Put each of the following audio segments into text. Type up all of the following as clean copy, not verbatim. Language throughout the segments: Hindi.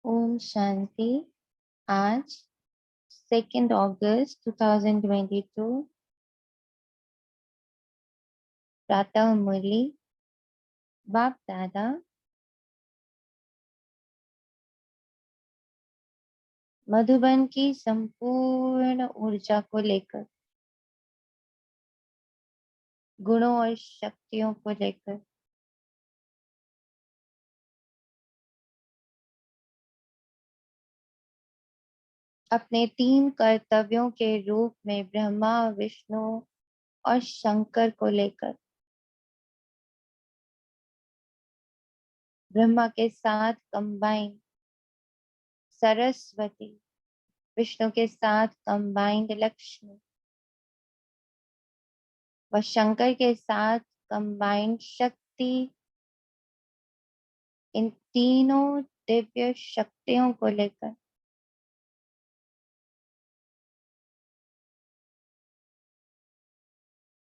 ओम शांति। आज 2 अगस्त 2022 प्रातः मुरली। बाप दादा मधुबन की संपूर्ण ऊर्जा को लेकर, गुणों और शक्तियों को लेकर अपने 3 कर्तव्यों के रूप में ब्रह्मा, विष्णु और शंकर को लेकर, ब्रह्मा के साथ कंबाइंड सरस्वती, विष्णु के साथ कंबाइंड लक्ष्मी व शंकर के साथ कंबाइंड शक्ति, इन तीनों दिव्य शक्तियों को लेकर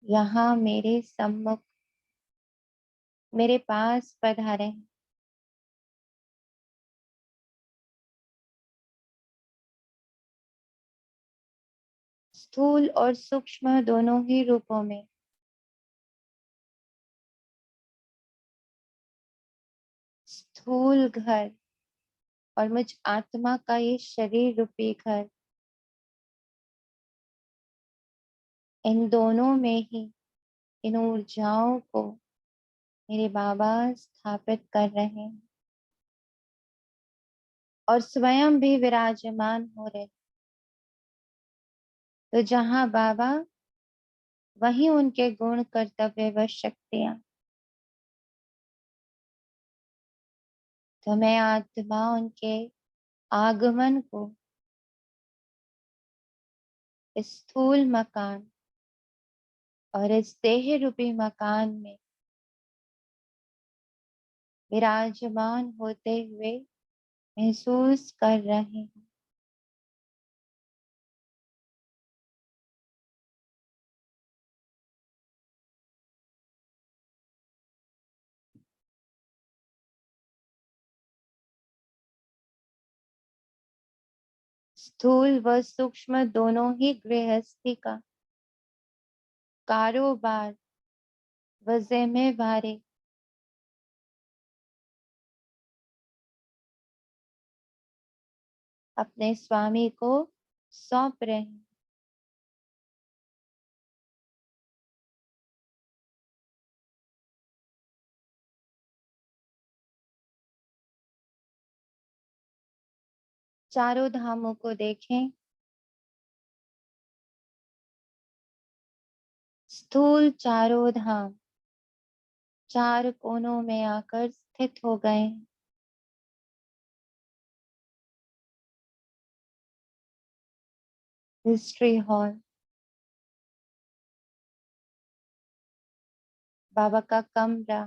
यहाँ मेरे सम्मुख, मेरे पास पधारे हैं। स्थूल और सूक्ष्म दोनों ही रूपों में स्थूल घर और मुझ आत्मा का ये शरीर रूपी घर, इन दोनों में ही इन ऊर्जाओं को मेरे बाबा स्थापित कर रहे हैं और स्वयं भी विराजमान हो रहे। तो जहाँ बाबा, वहीं उनके गुण, कर्तव्य व शक्तियां। तो मैं आत्मा उनके आगमन को इस स्थूल मकान और इस देह रूपी मकान में विराजमान होते हुए महसूस कर रहे हैं। स्थूल व सूक्ष्म दोनों ही गृहस्थी का कारोबार व जिम्मेवारी अपने स्वामी को सौंप रहे हैं। चारों धामों को देखें। स्थूल चारों धाम 4 कोनों में आकर स्थित हो गए हैं। हिस्ट्री हॉल, बाबा का कमरा,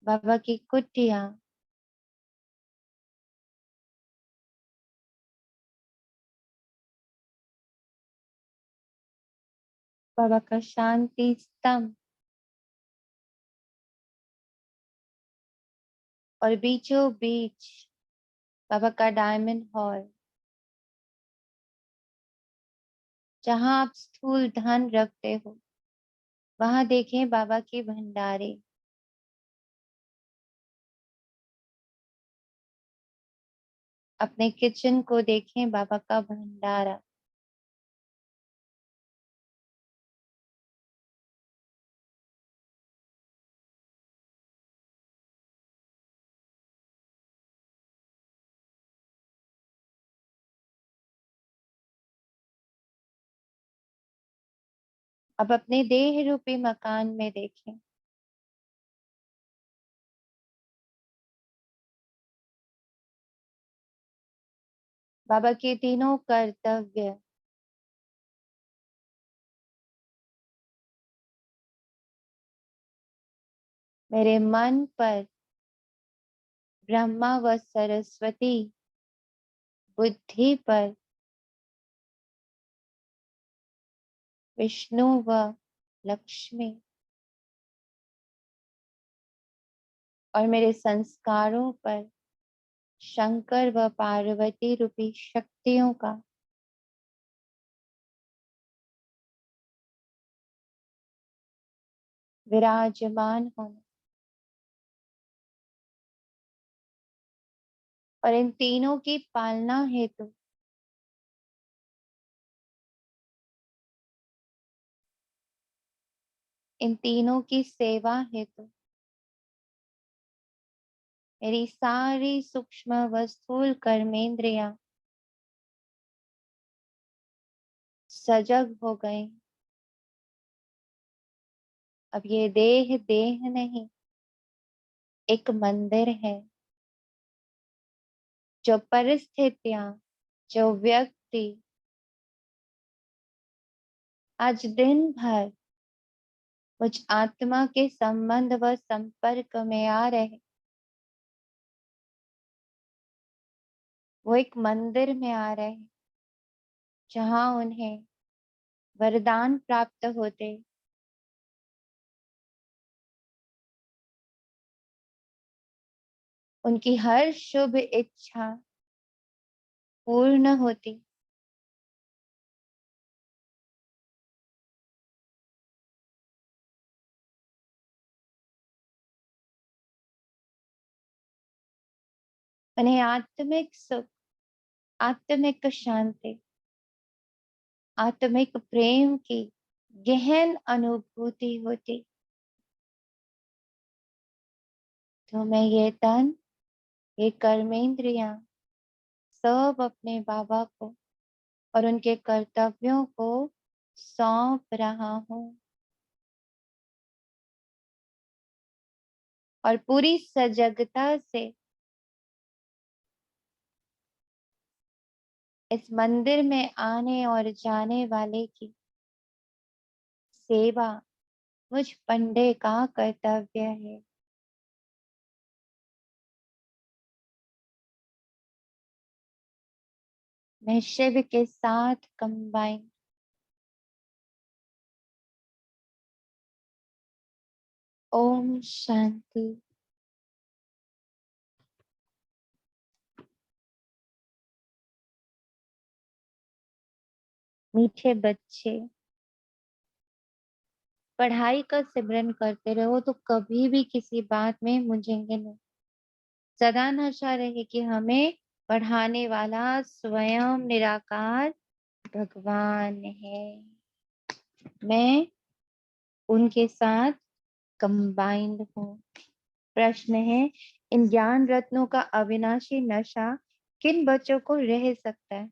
बाबा की कुटिया, बाबा का शांति स्तंभ और बीचों बीच बाबा का डायमंड हॉल, जहां आप स्थूल धन रखते हो, वहां देखें बाबा की भंडारे। अपने किचन को देखें, बाबा का भंडारा। अब अपने देह रूपी मकान में देखें। बाबा के तीनों कर्तव्य मेरे मन पर ब्रह्मा व सरस्वती, बुद्धि पर विष्णु व लक्ष्मी, और मेरे संस्कारों पर शंकर व पार्वती रूपी शक्तियों का विराजमान होना, और इन तीनों की पालना हेतु इन तीनों की सेवा हेतु मेरी सारी सूक्ष्म व स्थूल कर्मेंद्रियां सजग हो गई। अब ये देह देह नहीं, एक मंदिर है। जो परिस्थितियां, जो व्यक्ति आज दिन भर मुझ आत्मा के संबंध व संपर्क में आ रहे, वो एक मंदिर में आ रहे, जहां उन्हें वरदान प्राप्त होते, उनकी हर शुभ इच्छा पूर्ण होती। उन्हें आत्मिक सुख, आत्मिक शांति, आत्मिक प्रेम की गहन अनुभूति होती। तो मैं ये तन, ये कर्मेंद्रियां सब अपने बाबा को और उनके कर्तव्यों को सौंप रहा हूं, और पूरी सजगता से इस मंदिर में आने और जाने वाले की सेवा मुझ पंडे का कर्तव्य है। मैं शिव के साथ कंबाइन, ओम शांति। मीठे बच्चे, पढ़ाई का सिमरन करते रहो तो कभी भी किसी बात में मुंझेंगे नहीं। सदा नशा रहे कि हमें पढ़ाने वाला स्वयं निराकार भगवान है। मैं उनके साथ कंबाइंड हूँ। प्रश्न है, इन ज्ञान रत्नों का अविनाशी नशा किन बच्चों को रह सकता है?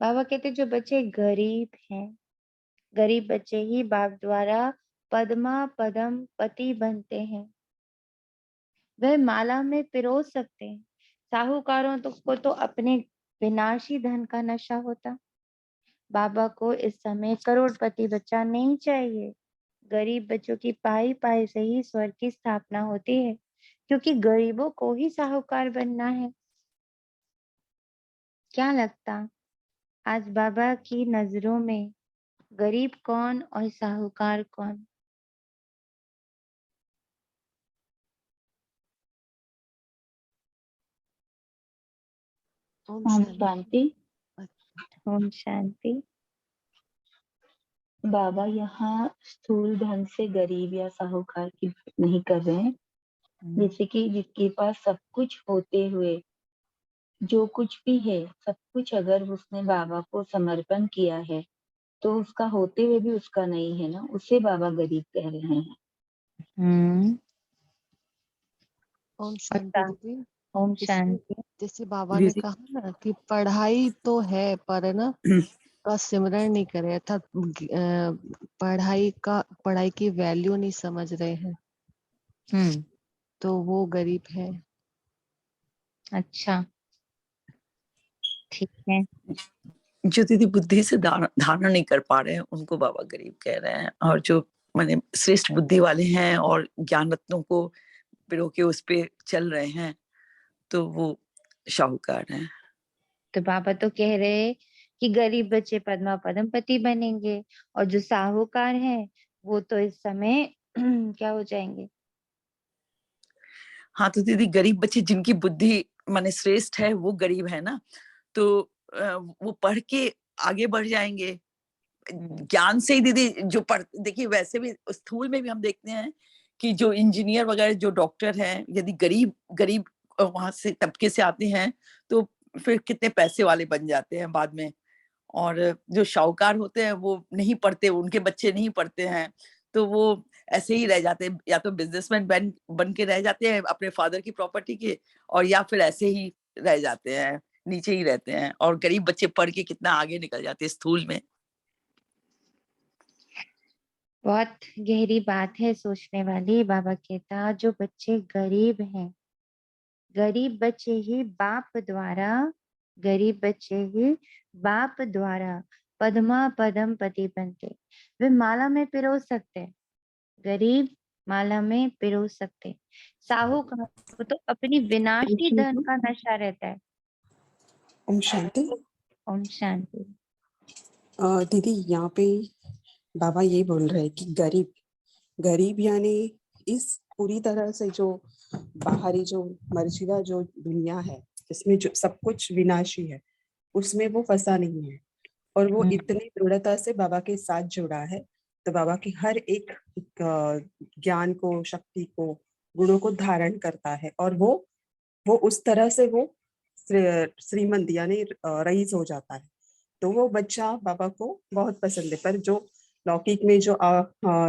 बाबा कहते जो बच्चे गरीब हैं, गरीब बच्चे ही बाप द्वारा पद्मा पदम पति बनते हैं। वह माला में पिरो सकते हैं। साहूकारों को तो अपने विनाशी धन का नशा होता। बाबा को इस समय करोड़पति बच्चा नहीं चाहिए। गरीब बच्चों की पाई पाई से ही स्वर्ग की स्थापना होती है, क्योंकि गरीबों को ही साहूकार बनना है। क्या लगता, आज बाबा की नजरों में गरीब कौन और साहूकार कौन? ओम ओम शांति। शांति। ओम शांति। बाबा यहाँ स्थूल धन से गरीब या साहूकार की बात नहीं कर रहे हैं। जैसे कि जिसके पास सब कुछ होते हुए, जो कुछ भी है सब कुछ अगर उसने बाबा को समर्पण किया है तो उसका होते हुए भी उसका नहीं है ना, उसे बाबा गरीब कह रहे हैं। ओम शांति दीदी। ओम जैसे शांति। जैसे बाबा ने कहा ना कि पढ़ाई तो है पर ना का सिमरन नहीं करे, अर्थात पढ़ाई की वैल्यू नहीं समझ रहे हैं, तो वो गरीब है। अच्छा, ठीक है। जो दीदी बुद्धि से धारणा नहीं कर पा रहे हैं उनको बाबा गरीब कह रहे हैं, और जो माने श्रेष्ठ बुद्धि वाले हैं और ज्ञान रत्नों को पिरो के उस पे चल रहे हैं, तो वो शाहूकार हैं। तो बाबा तो कह रहे कि गरीब बच्चे पद्मा पदमपति बनेंगे और जो साहूकार हैं वो तो इस समय क्या हो जाएंगे। हाँ, तो दीदी गरीब बच्चे जिनकी बुद्धि माने श्रेष्ठ है वो गरीब है ना, तो वो पढ़ के आगे बढ़ जाएंगे ज्ञान से ही दीदी। जो पढ़ देखिए वैसे भी स्थूल में भी हम देखते हैं कि जो इंजीनियर वगैरह जो डॉक्टर हैं, यदि गरीब गरीब वहां से तबके से आते हैं तो फिर कितने पैसे वाले बन जाते हैं बाद में। और जो शाहूकार होते हैं वो नहीं पढ़ते, उनके बच्चे नहीं पढ़ते हैं, तो वो ऐसे ही रह जाते हैं, या तो बिजनेसमैन बन के रह जाते हैं अपने फादर की प्रॉपर्टी के, और या फिर ऐसे ही रह जाते हैं, नीचे ही रहते हैं। और गरीब बच्चे पढ़ के कितना आगे निकल जाते हैं स्थूल में। बहुत गहरी बात है, सोचने वाली। बाबा कहता जो बच्चे गरीब हैं, गरीब बच्चे ही बाप द्वारा, गरीब बच्चे ही बाप द्वारा पद्मा पदम पति बनते। वे माला में पिरो सकते, गरीब माला में पिरो सकते। साहूकार को तो अपनी विनाशी धन का नशा रहता है। ओम शांति। ओम शांति। दीदी यहाँ पे बाबा ये बोल रहे हैं कि गरीब गरीब यानी इस पूरी तरह से जो बाहरी जो मर्जीदा जो दुनिया है, इसमें जो सब कुछ विनाशी है, उसमें वो फंसा नहीं है, और वो इतनी दृढ़ता से बाबा के साथ जुड़ा है। तो बाबा की हर एक ज्ञान को, शक्ति को, गुणों को धारण करता है, और वो उस तरह से वो श्रीमंत यानी रईस हो जाता है। तो वो बच्चा बाबा को बहुत पसंद है। पर जो लौकिक में जो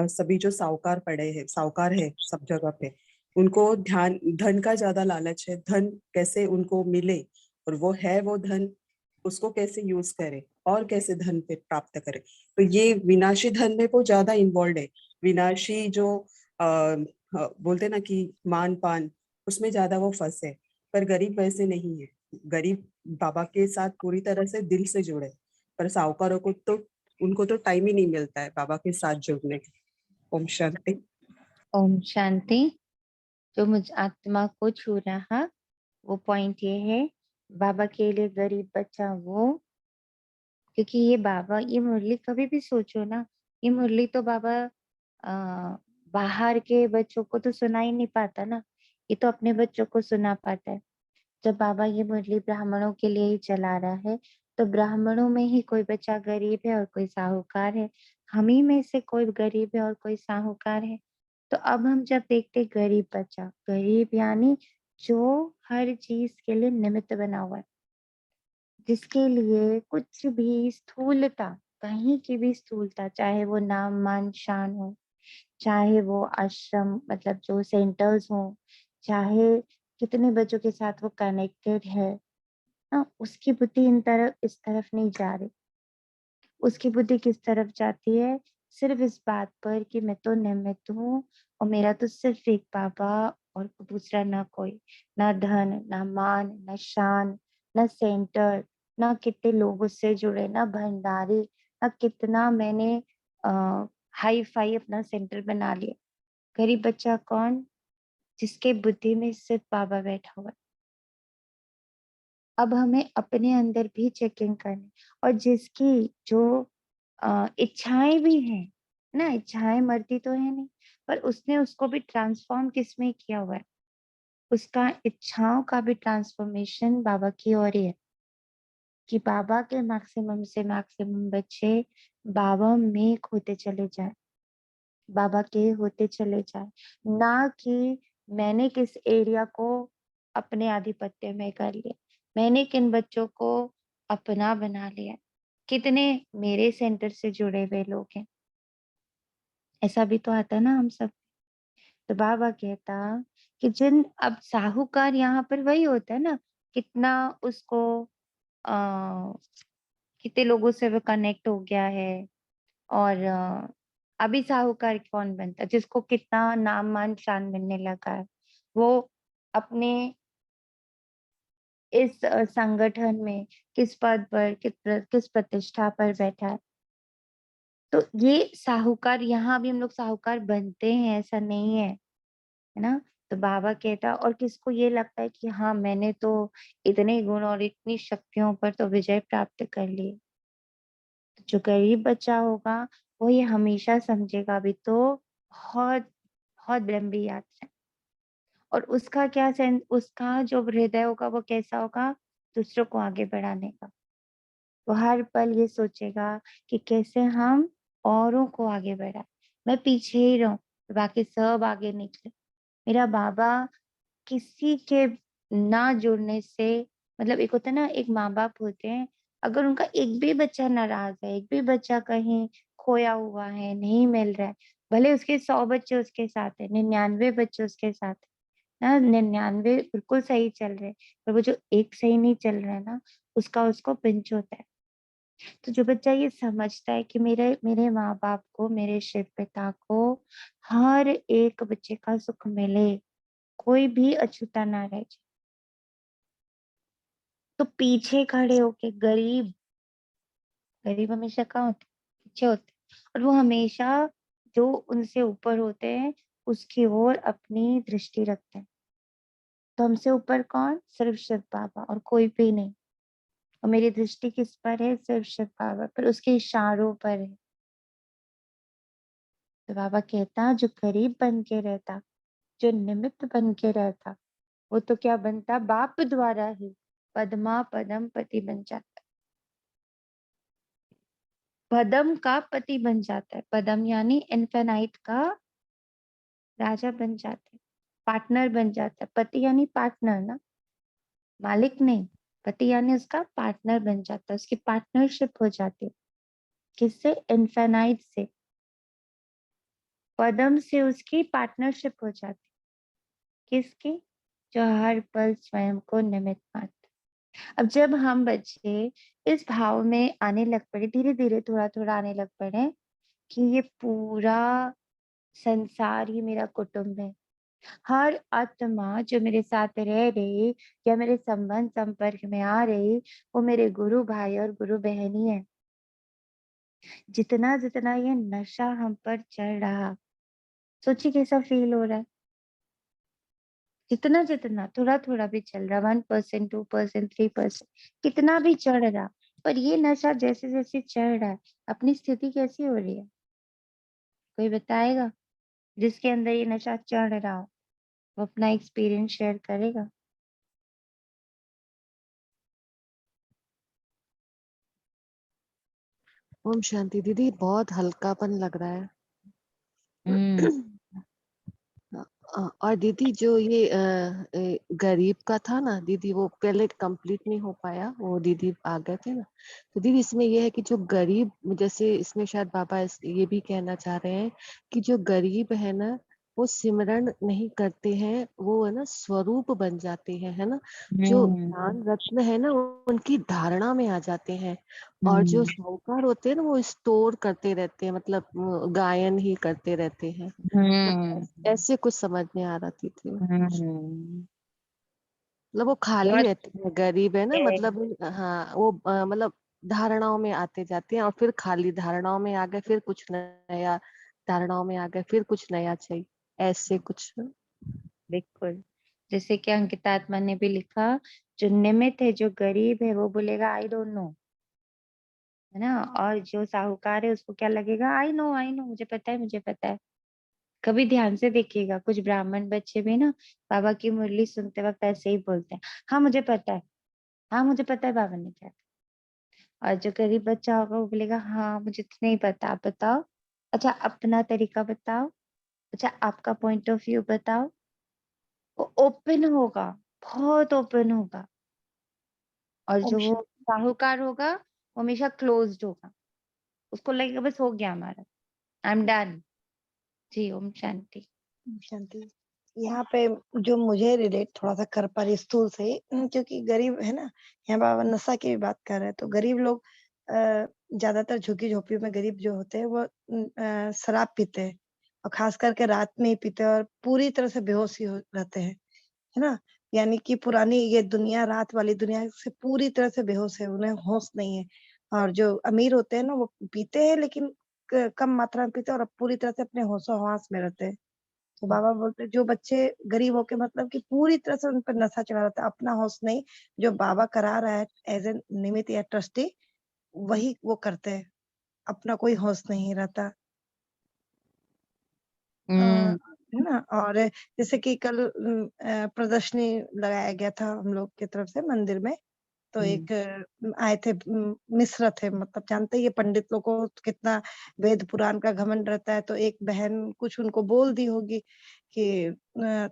सभी जो साहूकार पड़े हैं, साहूकार है सब जगह पे, उनको ध्यान धन का ज्यादा लालच है, धन कैसे उनको मिले, और वो है वो धन उसको कैसे यूज करे और कैसे धन पे प्राप्त करे। तो ये विनाशी धन में वो ज्यादा इन्वॉल्व है। विनाशी जो बोलते ना कि मान पान, उसमें ज्यादा वो फंसे। पर गरीब वैसे नहीं है, गरीब बाबा के साथ पूरी तरह से दिल से जुड़े। पर साहूकारों को तो उनको तो टाइम ही नहीं मिलता है बाबा के साथ जुड़ने का। ओम शांति। ओम शांति। जो मुझ आत्मा को छू रहा वो पॉइंट ये है, बाबा के लिए गरीब बच्चा वो, क्योंकि ये बाबा, ये मुरली कभी भी सोचो ना, ये मुरली तो बाबा बाहर के बच्चों को तो सुना ही नहीं पाता ना, ये तो अपने बच्चों को सुना पाता है। जब बाबा ये मुरली ब्राह्मणों के लिए ही चला रहा है, तो ब्राह्मणों में ही कोई बच्चा गरीब है और कोई साहूकार है, हम ही में से कोई गरीब है और कोई साहूकार है। तो अब हम जब देखते गरीब बच्चा, गरीब यानी जो हर चीज के लिए निमित्त बना हुआ है, जिसके लिए कुछ भी स्थूलता, कहीं की भी स्थूलता, चाहे वो नाम मान शान हो, चाहे वो आश्रम मतलब जो सेंटर्स हो, चाहे कितने बच्चों के साथ वो कनेक्टेड है ना, उसकी बुद्धि इस तरफ नहीं जा रही। उसकी बुद्धि किस तरफ जाती है? सिर्फ इस बात पर कि मैं तो निमित्त हूँ और मेरा तो सिर्फ एक बाबा और दूसरा ना कोई, ना धन, ना मान, ना शान, ना सेंटर, ना कितने लोग उससे जुड़े, ना भंडारी, ना कितना मैंने हाई फाई अपना सेंटर बना लिया। गरीब बच्चा कौन? जिसके बुद्धि में सिर्फ बाबा बैठा हुआ है। अब हमें अपने अंदर भी चेकिंग करनी, और जिसकी जो इच्छाएं भी हैं ना, इच्छाएं मरती तो है नहीं, पर उसने उसको भी ट्रांसफॉर्म किस में किया हुआ है, उसका इच्छाओं का भी ट्रांसफॉर्मेशन बाबा की ओर ही है, कि बाबा के मैक्सिमम से मैक्सिमम बच्चे बाबा में होते चले जाए, बाबा के होते चले जाए, ना कि मैंने किस एरिया को अपने आधिपत्य में कर लिया, मैंने किन बच्चों को अपना बना लिया, कितने मेरे सेंटर से जुड़े हुए लोग हैं। ऐसा भी तो आता ना हम सब। तो बाबा कहता कि जिन, अब साहूकार यहाँ पर वही होता है ना, कितना उसको आ, कितने लोगों से वो कनेक्ट हो गया है। और अभी साहूकार कौन बनता, जिसको कितना नाम मान शान मिलने लगा है, वो अपने इस संगठन में किस पद पर, किस प्रतिष्ठा पर बैठा है। तो ये साहूकार, यहाँ भी हम लोग साहूकार बनते हैं, ऐसा नहीं है, है ना? तो बाबा कहता है, और किसको ये लगता है कि हाँ मैंने तो इतने गुण और इतनी शक्तियों पर तो विजय प्राप्त कर ली, तो जो गरीब बच्चा होगा वो ये हमेशा समझेगा अभी तो बहुत बहुत लंबी यात्रा है। और उसका क्या सेंस, उसका जो हृदय होगा वो कैसा होगा, दूसरों को आगे बढ़ाने का। वो हर पल ये सोचेगा कि कैसे हम औरों को आगे बढ़ाए, मैं पीछे ही रहूं तो बाकी सब आगे निकले। मेरा बाबा किसी के ना जुड़ने से, मतलब एक होता है ना, एक माँ बाप होते हैं, अगर उनका एक भी बच्चा नाराज है, एक भी बच्चा कहीं खोया हुआ है, नहीं मिल रहा है, भले उसके 100 बच्चे उसके साथ है, 99 बच्चे उसके साथ है ना, 99 बिल्कुल सही चल रहे हैं, पर वो जो एक सही नहीं चल रहा है ना, उसका उसको पिंच होता है। तो जो बच्चा ये समझता है कि मेरे मेरे माँ बाप को, मेरे शिव पिता को हर एक बच्चे का सुख मिले, कोई भी अछूता ना रह जाए, तो पीछे खड़े होके गरीब, गरीब हमेशा कहाँ होते, पीछे होते, और वो हमेशा जो उनसे ऊपर होते हैं उसकी ओर अपनी दृष्टि रखते हैं। तो हमसे ऊपर कौन, सिर्फ शिव बाबा और कोई भी नहीं। और मेरी दृष्टि किस पर है, सिर्फ शिव बाबा पर, उसके इशारों पर है। तो बाबा कहता जो गरीब बन के रहता, जो निमित्त बन के रहता, वो तो क्या बनता, बाप द्वारा ही पद्मा पदम पति बन जाता, पदम का पति बन जाता है। पदम यानी इन्फेनाइट का राजा बन जाता है, पार्टनर बन जाता है। पति यानी पार्टनर ना, मालिक नहीं, पति यानी उसका पार्टनर बन जाता है, उसकी पार्टनरशिप हो जाती है। किससे, इन्फेनाइट से, पदम से उसकी पार्टनरशिप हो जाती है। किसकी, जो हर पल स्वयं को निमित्त मानता। अब जब हम बच्चे इस भाव में आने लग पड़े, धीरे धीरे थोड़ा थोड़ा आने लग पड़े कि ये पूरा संसार ही मेरा कुटुंब है, हर आत्मा जो मेरे साथ रह रही या मेरे संबंध संपर्क में आ रही, वो मेरे गुरु भाई और गुरु बहनी है। जितना जितना ये नशा हम पर चढ़ रहा, सोचिए कैसा फील हो रहा है। जितना जितना थोड़ा थोड़ा भी चल रहा, 1%, 2%, 3%, कितना भी चढ़ रहा, पर ये नशा जैसे जैसे चढ़ रहा है, अपनी स्थिति कैसी हो रही है, कोई बताएगा? जिसके अंदर ये नशा चढ़ रहा हो वो अपना एक्सपीरियंस शेयर करेगा। ओम शांति दीदी, बहुत हल्कापन लग रहा है। हम्म। और दीदी जो ये गरीब का था ना दीदी, वो पहले कंप्लीट नहीं हो पाया, वो दीदी आ गए थे ना। तो दीदी इसमें ये है कि जो गरीब, जैसे इसमें शायद बाबा ये भी कहना चाह रहे हैं कि जो गरीब है ना, वो सिमरन नहीं करते हैं, वो है ना स्वरूप बन जाते हैं, है ना। जो ज्ञान रत्न है ना, वो उनकी धारणा में आ जाते हैं। और जो साहूकार होते हैं ना, वो स्टोर करते रहते हैं, मतलब गायन ही करते रहते हैं। ऐसे कुछ समझ में आ रही थी। मतलब वो खाली बहुत रहते हैं, गरीब है ना, मतलब हाँ वो मतलब धारणाओं में आते जाते हैं, और फिर खाली धारणाओं में आ गए, फिर कुछ नया, धारणाओं में आ गए, फिर कुछ नया चाहिए, ऐसे कुछ। बिल्कुल, जैसे कि अंकिता आत्मा ने भी लिखा, जो निमित्त है, जो गरीब है, वो बोलेगा आई डोंट नो, है ना। और जो साहूकार है उसको क्या लगेगा, आई नो, मुझे पता है, मुझे पता है। कभी ध्यान से देखिएगा, कुछ ब्राह्मण बच्चे भी ना बाबा की मुरली सुनते वक्त ऐसे ही बोलते हैं, हाँ मुझे पता है, हाँ मुझे पता है बाबा ने क्या कहा। और जो गरीब बच्चा होगा वो बोलेगा हाँ मुझे तो नहीं पता, आप बताओ, अच्छा अपना तरीका बताओ, अच्छा आपका पॉइंट ऑफ व्यू बताओ। वो ओपन होगा, बहुत ओपन होगा। और ओम जो वो शांति। साहूकार होगा वो हमेशा क्लोज्ड होगा, उसको लगेगा बस हो गया हमारा, आई एम डन। जी ओम शांति। ओम शांति। यहाँ पे जो मुझे रिलेट थोड़ा सा कर पा रही स्थूल से, क्योंकि गरीब है ना, यहाँ बाबा नशा की भी बात कर रहे हैं, तो गरीब लोग ज्यादातर झुग्गी झोपड़ियों में गरीब जो होते हैं वो शराब पीते हैं, और खास करके रात में ही पीते हैं, और पूरी तरह से बेहोश ही रहते हैं, है ना। यानी कि पुरानी ये दुनिया, रात वाली दुनिया से पूरी तरह से बेहोश है, उन्हें होश नहीं है। और जो अमीर होते हैं ना, वो पीते हैं लेकिन कम मात्रा में पीते हैं और पूरी तरह से अपने होशो-हवास में रहते हैं। तो बाबा बोलते हैं जो बच्चे गरीब होके मतलब कि पूरी तरह से उन पर नशा चढ़ा रहता है, अपना होश नहीं, जो बाबा करा रहा है एज़ एन निमित्त या ट्रस्टी वही वो करते हैं, अपना कोई होश नहीं रहता। अ, हुँ, है ना? और जैसे कि कल प्रदर्शनी लगाया गया था हम लोग की तरफ से मंदिर में, तो एक आए थे मिश्र थे, मतलब जानते ही हैं पंडित लोग को कितना वेद पुराण का घमंड रहता है, तो एक बहन कुछ उनको बोल दी होगी कि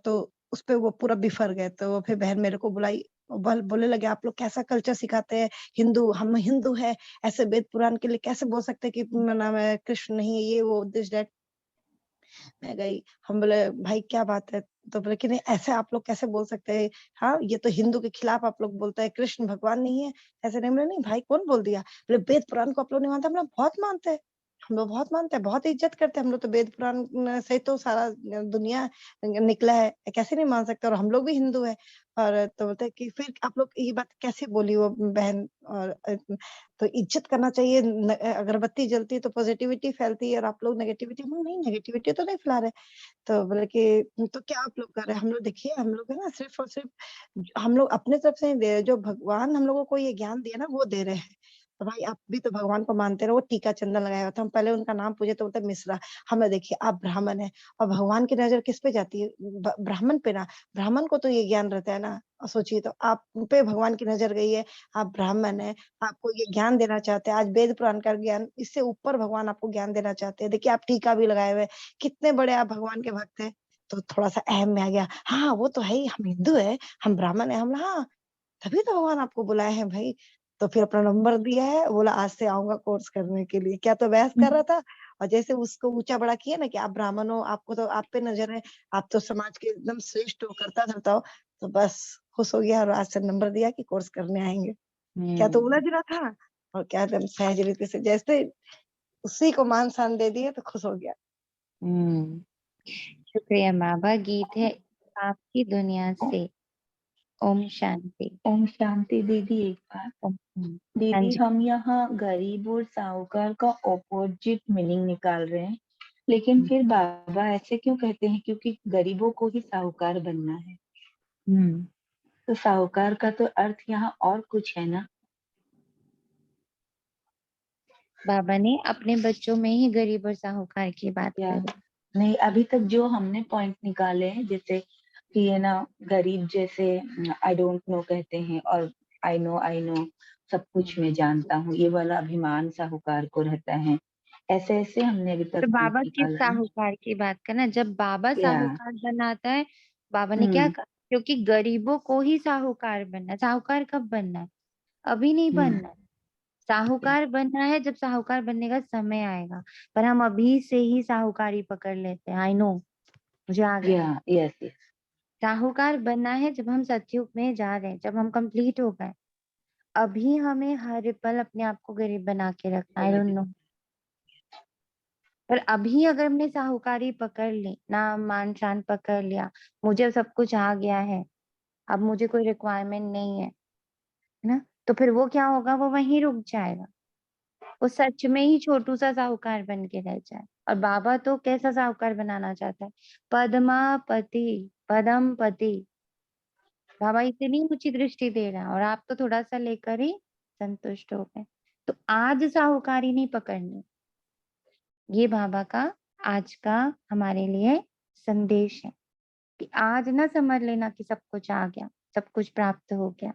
तो उसपे वो पूरा बिफर गए, तो वो फिर बहन मेरे को बुलाई, बोलने लगे आप लोग कैसा कल्चर सिखाते हैं, हिंदू हम हिंदू हैं, ऐसे वेद पुराण के लिए कैसे बोल सकते हैं कि नाम है कृष्ण नहीं है, ये वो दिस दैट। मैं गई, हम बोले भाई क्या बात है? तो बोले कि नहीं ऐसे आप लोग कैसे बोल सकते हैं? हाँ, ये तो हिंदू के खिलाफ आप लोग बोलते हैं, कृष्ण भगवान नहीं है, ऐसे नहीं। बोले नहीं भाई कौन बोल दिया? बोले वेद पुराण को आप लोग नहीं मानते? हम लोग बहुत मानते हैं, हम लोग बहुत मानते हैं, बहुत इज़्ज़त करते हैं, हम लोग तो वेद पुराण से तो सारा दुनिया निकला है, कैसे नहीं मान सकते और हम लोग भी हिंदू हैं। और तो बोलते हैं कि फिर आप लोग ये बात कैसे बोली वो बहन और तो इज़्ज़त करना चाहिए अगरबत्ती जलती है तो पॉज़िटिविटी फैलती है और आप लोग नेगेटिविटी हम नहीं नेगेटिविटी तो नहीं फैला रहे। तो बोले कि तो क्या आप लोग कर रहे हैं? हम लोग देखिए हम लोग है ना सिर्फ़ और सिर्फ़ हम लोग अपने तरफ से नहीं दे रहे, जो भगवान हम लोगों को ये ज्ञान दिया ना वो दे रहे हैं। तो भाई आप भी तो भगवान को मानते रहो, वो टीका चंदन लगाया हुआ था, हम पहले उनका नाम पूछे तो बोलते मिश्रा। हमें देखिए आप ब्राह्मण हैं और भगवान की नज़र किस पे जाती है? ब्राह्मण पे ना, ब्राह्मण को तो ये ज्ञान रहता है ना। सोचिए तो आप पे भगवान की नज़र गई है, आप ब्राह्मण हैं, आपको ये ज्ञान देना चाहते हैं, आज वेद पुराण का ज्ञान इससे ऊपर भगवान आपको ज्ञान देना चाहते हैं। देखिए आप टीका भी लगाए हुए हैं, कितने बड़े आप भगवान के भक्त हैं। तो थोड़ा-सा अहम में आ गया, हाँ, वो तो है ही, हम हिंदू हैं, हम ब्राह्मण हैं। हम बोला हाँ, तभी तो भगवान आपको बुलाए हैं भई। तो फिर अपना नंबर दिया है, बोला आज से आऊँगा कोर्स करने के लिए। क्या तो बहस कर रहा था और जैसे उसको ऊँचा-बड़ा किया ना कि आप ब्राह्मण हो, आपको तो आप पे नज़र है, आप तो समाज के एकदम श्रेष्ठ हो, कर्ता-धर्ता हो, तो बस खुश हो गया और आज से नंबर दिया कि कोर्स करने आएँगे। क्या तो हुँ, उलझ रहा था और क्या एकदम सहज रीति से जैसे उसी को मान-शान दे दिए तो खुश हो गया। हुँ। शुक्रिया बाबा, गीत है आपकी दुनिया से। ओम शांति। ओम शांति दीदी। एक बात ओम हाँ दीदी, जी। हम यहाँ गरीब और साहूकार का ऑपोजिट मीनिंग निकाल रहे हैं, लेकिन हुँ, फिर बाबा ऐसे क्यों कहते हैं? क्योंकि गरीबों को ही साहूकार बनना है। हुँ। तो साहूकार का तो अर्थ यहाँ और कुछ है ना? बाबा ने अपने बच्चों में ही गरीब और साहूकार की बात या करी। नहीं, अभी तक जो हमने पॉइंट निकाले हैं, जैसे कि ये ना गरीब जैसे आई डोंट नो कहते हैं और आई नो सब कुछ मैं जानता हूँ, ये वाला अभिमान साहूकार को रहता है। ऐसे-ऐसे हमने अभी तो तक पॉइंट बाबा किस निकाला है। साहूकार की बात करना, जब बाबा या साहूकार बनाता है, बाबा ने क्या हुँ, कहा? क्योंकि गरीबों को ही साहूकार बनना है। साहूकार कब बनना है? अभी नहीं हुँ, बनना है। साहूकार बनना है जब साहूकार बनने का समय आएगा। पर हम अभी से ही साहूकारी पकड़ लेते हैं। आई नो, मुझे आ गया। या यस, यस। साहूकार बनना है जब हम सतयुग में जा रहे हैं, जब हम कंप्लीट हो गए। अभी हमें हर पल अपने आप को गरीब बना के रखना है। I don't know. पर अभी अगर हमने साहूकारी पकड़ ली, नाम मान शान पकड़ लिया, मुझे सब कुछ आ गया है, अब मुझे कोई रिक्वायरमेंट नहीं है, है ना? तो फिर वो क्या होगा? वो वहीं रुक जाएगा। वो सच में ही छोटू-सा साहूकार बन के रह जाए। और बाबा तो कैसा साहूकार बनाना चाहता है? पद्मापति, पदमपति। बाबा इतनी ऊँची दृष्टि दे रहा है और आप तो थोड़ा-सा लेकर ही संतुष्ट हो गए। तो आज साहूकारी नहीं पकड़नी। ये बाबा का आज का हमारे लिए संदेश है कि आज ना समझ लेना कि सब कुछ आ गया, सब कुछ प्राप्त हो गया।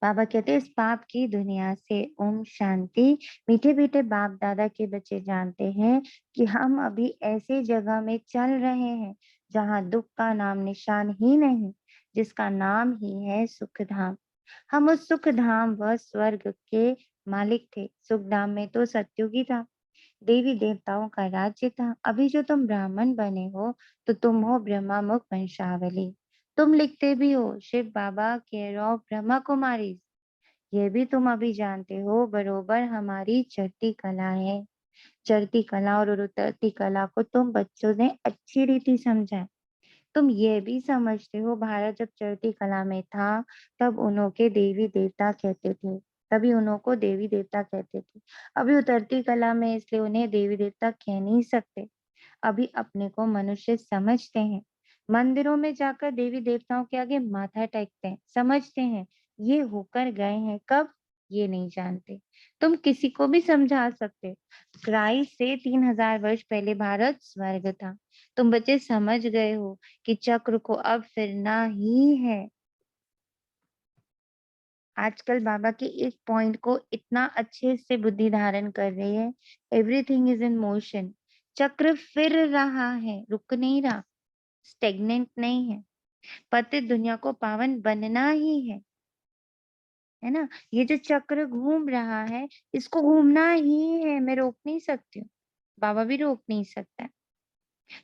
बाबा कहते हैं इस पाप की दुनिया से ओम शांति। मीठे-मीठे बाप दादा के बच्चे जानते हैं कि हम अभी ऐसे जगह में चल रहे हैं जहाँ दुख का नाम निशान ही नहीं, जिसका नाम ही है सुख धाम। हम उस सुख धाम व स्वर्ग के मालिक थे। सुख धाम में तो सतयुग ही था, देवी देवताओं का राज्य था। अभी जो तुम ब्राह्मण बने हो तो तुम हो ब्रह्मा मुख वंशावली। तुम लिखते भी हो शिव बाबा केयर ऑफ ब्रह्मा कुमारी। ये भी तुम अभी जानते हो बरोबर हमारी चढ़ती कला है। चढ़ती कला और उतरती कला को तुम बच्चों ने अच्छी रीति समझा है। तुम ये भी समझते हो भारत जब चढ़ती कला में था तब उन्हों के देवी देवता कहते थे तभी उन्हों को देवी देवता कहते थे। अभी उतरती कला में इसलिए उन्हें देवी देवता कह नहीं सकते। अभी अपने को मनुष्य समझते हैं। मंदिरों में जाकर देवी देवताओं के आगे माथा टेकते हैं, समझते हैं ये होकर गए हैं कब, ये नहीं जानते। तुम किसी को भी समझा सकते हो। क्राइस्ट से 3000 वर्ष पहले भारत स्वर्ग था। तुम बच्चे समझ गए हो कि चक्र को अब फिरना ही है। आजकल बाबा के एक पॉइंट को इतना अच्छे से बुद्धि धारण कर रही है। Everything is in motion. चक्र फिर रहा है, रुक नहीं रहा, स्टेगनेंट नहीं है। पतित दुनिया को पावन बनना ही है ना। ये जो चक्र घूम रहा है, इसको घूमना ही है। मैं रोक नहीं सकती हूँ, बाबा भी रोक नहीं सकता है।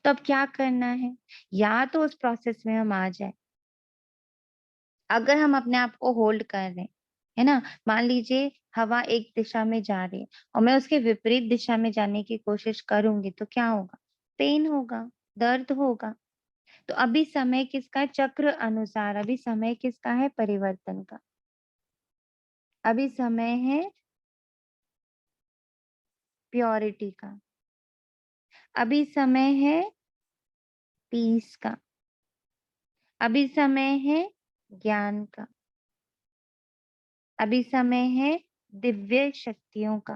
तो अब क्या करना है? या तो उस प्रोसेस में हम आ जाए। अगर हम अपने आप को होल्ड कर रहे हैं, है ना, मान लीजिए हवा एक दिशा में जा रही है और मैं उसके विपरीत दिशा में जाने की कोशिश करूंगी तो क्या होगा? पेन होगा, दर्द होगा। तो अभी समय किसका है? चक्र अनुसार अभी समय किसका है? परिवर्तन का। अभी समय है प्योरिटी का। अभी समय है पीस का। अभी समय है ज्ञान का। अभी समय है दिव्य शक्तियों का।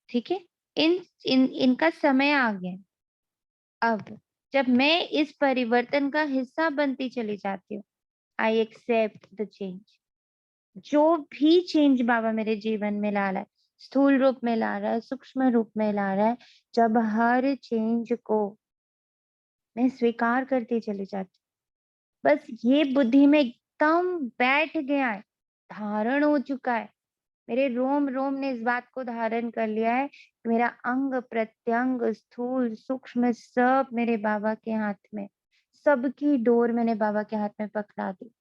ठीक है, इनका समय आ गया। अब जब मैं इस परिवर्तन का हिस्सा बनती चली जाती हूँ, आई एक्सेप्ट द चेंज। जो भी चेंज बाबा मेरे जीवन में ला रहा है, स्थूल रूप में ला रहा है, सूक्ष्म रूप में ला रहा है, जब हर चेंज को मैं स्वीकार करती चली जाती हूँ, बस ये बुद्धि में एकदम बैठ गया है, धारण हो चुका है। मेरे रोम रोम ने इस बात को धारण कर लिया है कि मेरा अंग प्रत्यंग, स्थूल सूक्ष्म सब मेरे बाबा के हाथ में। सबकी डोर मैंने बाबा के हाथ में पकड़ा दी।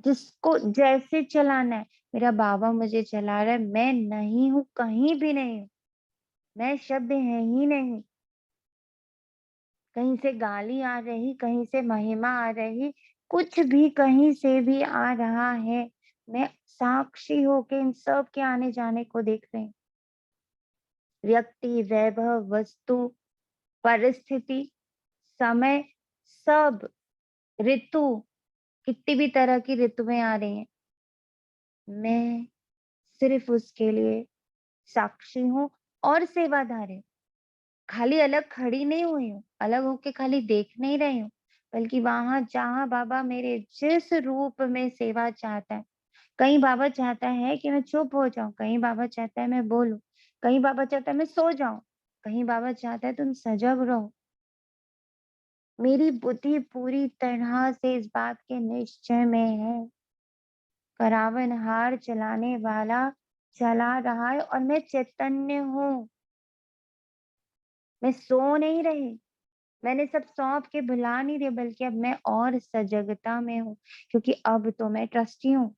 जिसको जैसे चलाना है, मेरा बाबा मुझे चला रहा है। मैं नहीं हूँ, कहीं भी नहीं हूँ। मैं शब्द है ही नहीं। कहीं से गाली आ रही, कहीं से महिमा आ रही, कुछ भी कहीं से भी आ रहा है, मैं साक्षी होके इन सब के आने जाने को देख रही हूँ। व्यक्ति, वैभव, वस्तु, परिस्थिति, समय, सब, ऋतु, कितनी भी तरह की ऋतुएं आ रही हैं, मैं सिर्फ उसके लिए साक्षी हूँ और सेवाधारी हूँ। खाली अलग खड़ी नहीं हुई हूँ, अलग होके खाली देख नहीं रही हूँ, बल्कि वहां जहां बाबा मेरे जिस रूप में सेवा चाहता है। कहीं बाबा चाहता है कि मैं चुप हो जाऊं, कहीं बाबा चाहता है मैं बोलूं, कहीं बाबा चाहता है मैं सो जाऊं, कहीं बाबा चाहता है तुम सजग रहो। मेरी बुद्धि पूरी तरह से इस बात के निश्चय में है, करावन हार चलाने वाला चला रहा है और मैं चैतन्य हूँ। मैं सो नहीं रही, मैंने सब सौंप के भुला नहीं दिया, बल्कि अब मैं और सजगता में हूँ, क्योंकि अब तो मैं ट्रस्टी हूँ।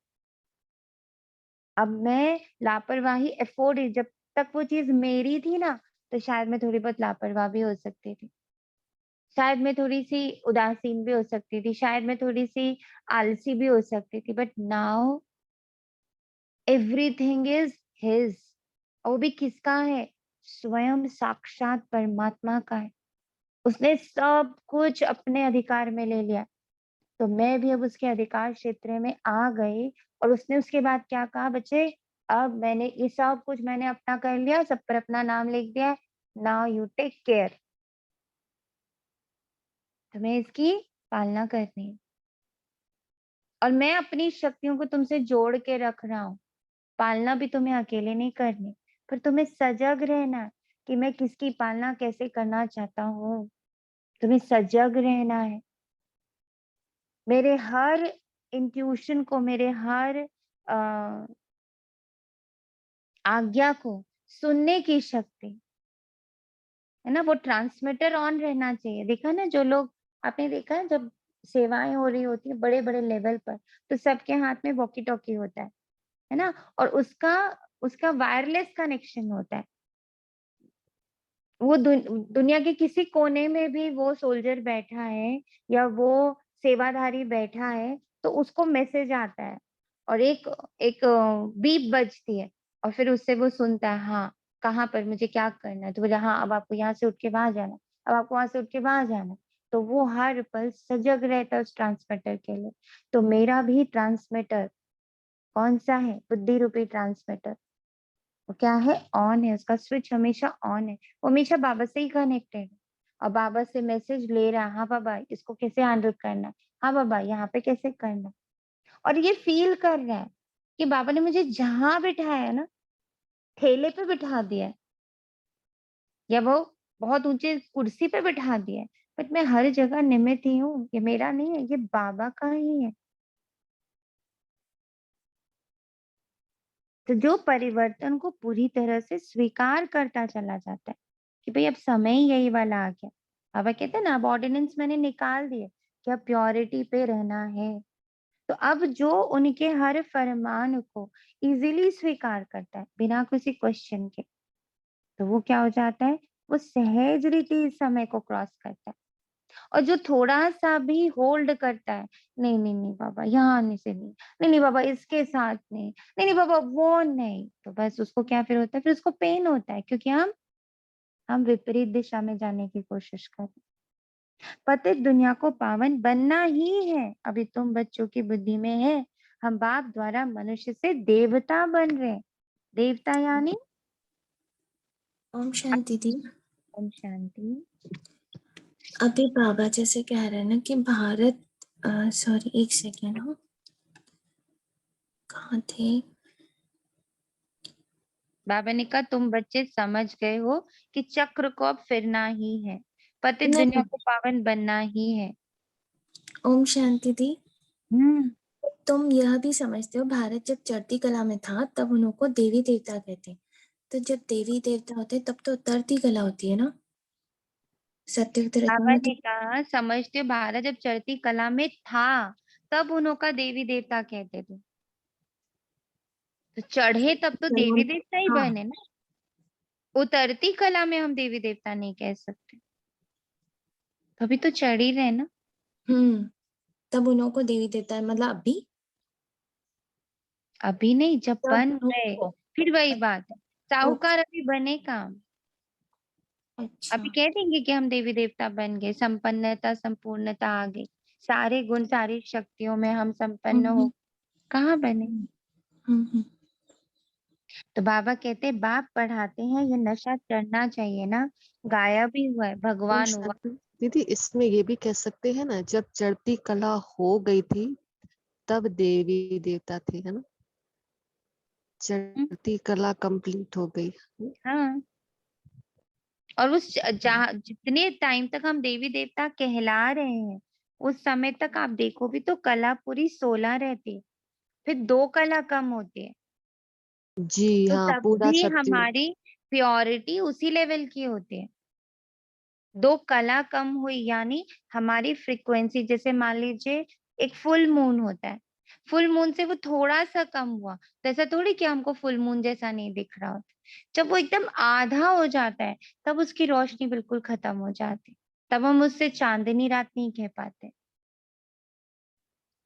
अब मैं लापरवाही अफोर्ड, जब तक वो चीज मेरी थी ना, तो शायद मैं थोड़ी बहुत लापरवाह भी हो सकती थी, शायद मैं थोड़ी सी उदासीन भी हो सकती थी, शायद मैं थोड़ी सी आलसी भी हो सकती थी, but now everything is his. और वो भी किसका है? स्वयं साक्षात परमात्मा का है। उसने सब कुछ अपने अधिकार में ले लिया। तो मैं भी अब उसके अधिकार क्षेत्र में आ गई। और उसने उसके बाद क्या कहा? बच्चे, अब मैंने ये सब कुछ मैंने अपना कर लिया, सब पर अपना नाम लिख दिया, नाउ यू टेक केयर। तुम्हें इसकी पालना करनी है। और मैं अपनी शक्तियों को तुमसे जोड़ के रख रहा हूँ। पालना भी तुम्हें अकेले नहीं करनी, पर तुम्हें सजग रहना है कि मैं किसकी पालना कैसे करना चाहता हूँ। तुम्हें सजग रहना है। मेरे हर इंट्यूशन को, मेरे हर आज्ञा को सुनने की शक्ति, है ना, वो ट्रांसमीटर ऑन रहना चाहिए। देखा ना, जो लोग, आपने देखा है जब सेवाएं हो रही होती है बड़े बड़े लेवल पर, तो सबके हाथ में वॉकी टॉकी होता है ना, और उसका उसका वायरलेस कनेक्शन होता है। वो दुनिया के किसी कोने में भी वो सोल्जर बैठा है या वो सेवाधारी बैठा है, तो उसको मैसेज आता है। और एक एक बीप बजती है और फिर उससे वो सुनता है, हाँ, कहाँ पर मुझे क्या करना है? तो बोला, हाँ, अब आपको यहाँ से उठ के वहाँ जाना है, अब आपको वहाँ से उठ के वहाँ जाना है। तो वो हर पल सजग रहता है उस ट्रांसमीटर के लिए। तो मेरा भी ट्रांसमीटर कौन-सा है? बुद्धि रूपी ट्रांसमीटर। वो क्या है? ऑन है, उसका स्विच हमेशा ऑन है। वो हमेशा बाबा से ही कनेक्टेड है और बाबा से मैसेज ले रहा है, हाँ बाबा, इसको कैसे हैंडल करना है? हाँ बाबा, यहाँ पे कैसे करना है? और ये फ़ील कर रहा है कि बाबा ने मुझे जहाँ बिठाया है ना, ठेले पे बिठा दिया है या वो बहुत ऊँचे कुर्सी पे बिठा दिया है, बट मैं हर जगह निमित्त ही हूँ। ये मेरा नहीं है, ये बाबा का ही है। तो जो परिवर्तन को पूरी तरह से स्वीकार करता चला जाता है कि भई अब समय ही यही वाला आ गया। बाबा कहते हैं ना, अब ऑर्डिनेंस मैंने निकाल दिए कि अब प्योरिटी पे रहना है। तो अब जो उनके हर फरमान को इज़िली स्वीकार करता है बिना किसी क्वेश्चन के, तो वो क्या हो जाता है, वो सहज रीति इस समय को क्रॉस करता है। और जो थोड़ा-सा भी होल्ड करता है, नहीं, नहीं, नहीं बाबा यहाँ आने से नहीं, नहीं, नहीं बाबा इसके साथ नहीं, नहीं, नहीं बाबा वो नहीं, तो बस उसको क्या फिर होता है, फिर उसको पेन होता है क्योंकि हम विपरीत दिशा में जाने की कोशिश कर रहे हैं। पतित दुनिया को पावन बनना ही है, अभी तुम बच्चों की बुद्धि में है, हम बाप द्वारा मनुष्य से देवता बन रहे हैं। देवता यानी ओम शांति दी। ओम शांति। अभी बाबा जैसे कह रहे हैं ना कि भारत, सॉरी एक सेकेंड, हो कहाँ थे? बाबा ने कहा तुम बच्चे समझ गए हो कि चक्र को अब फिरना ही है, पतित दुनिया नहीं, को पावन बनना ही है। ओम शांति दी। हम्म। तुम यह भी समझते हो भारत जब चढ़ती कला में था तब उनको देवी देवता कहते। तो जब देवी देवता होते तब तो उतरती कला होती है ना, सत्युग त्रेता बाबा में ने तो। कहा समझते हो, भारत जब चढ़ती कला में था तब उनका देवी देवता कहते थे, तो चढ़े तब तो देवी देवता ही हाँ। बने ना। उतरती कला में हम देवी देवता नहीं कह सकते, तभी तो चढ़ ही रहे ना। तब उनको देवी देवता है, मतलब अभी अभी नहीं, जब तब बन गए उनको। फिर वही बात है। ओके, साहूकार अभी बने काम, अच्छा। अभी कह देंगे कि हम देवी देवता बन गए, संपन्नता संपूर्णता आ गई, सारे गुण सारी शक्तियों में हम संपन्न हो, हम्म, कहाँ बने। हम्म, हम्म, तो बाबा कहते हैं बाप पढ़ाते हैं ये नशा चढ़ना चाहिए ना, गाया भी हुआ है, ओम भगवान हुआ। शांति। दीदी इसमें ये भी कह सकते हैं ना, जब चढ़ती कला हो गई थी तब देवी देवता थे, है ना, हम्म, चढ़ती कला कंप्लीट हो गई। हाँ। और उस जहाँ जितने टाइम तक हम देवी देवता कहला रहे हैं उस समय तक आप देखो भी तो कला पूरी 16 रहती है, फिर 2 कला कम होती है, जी तो हाँ, तब पूरा भी सत्य। हमारी प्योरिटी उसी लेवल की होती है। 2 कला कम हुई यानी हमारी फ्रीक्वेंसी, जैसे मान लीजिए एक फुल मून होता है, फुल मून से वो थोड़ा सा कम हुआ तो ऐसा थोड़ी कि हमको फुल मून जैसा नहीं दिख रहा होता। जब वो एकदम आधा हो जाता है तब उसकी रोशनी बिल्कुल खत्म हो जाती, तब हम उससे चांदनी रात नहीं कह पाते।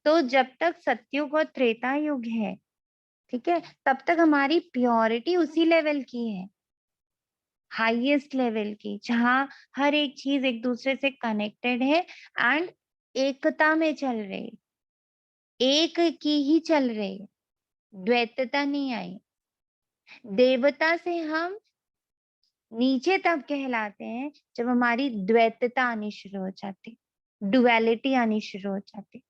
तो जब तक सतयुग और त्रेता युग है, ठीक है, तब तक हमारी प्योरिटी उसी लेवल की है, हाईएस्ट लेवल की, जहाँ हर एक चीज एक दूसरे से कनेक्टेड है एंड एकता में चल रही है, एक की ही चल रही है, द्वैतता नहीं आई। देवता से हम नीचे तब कहलाते हैं जब हमारी द्वैतता आनी शुरू हो जाती, डुअलिटी आनी शुरू हो जाती।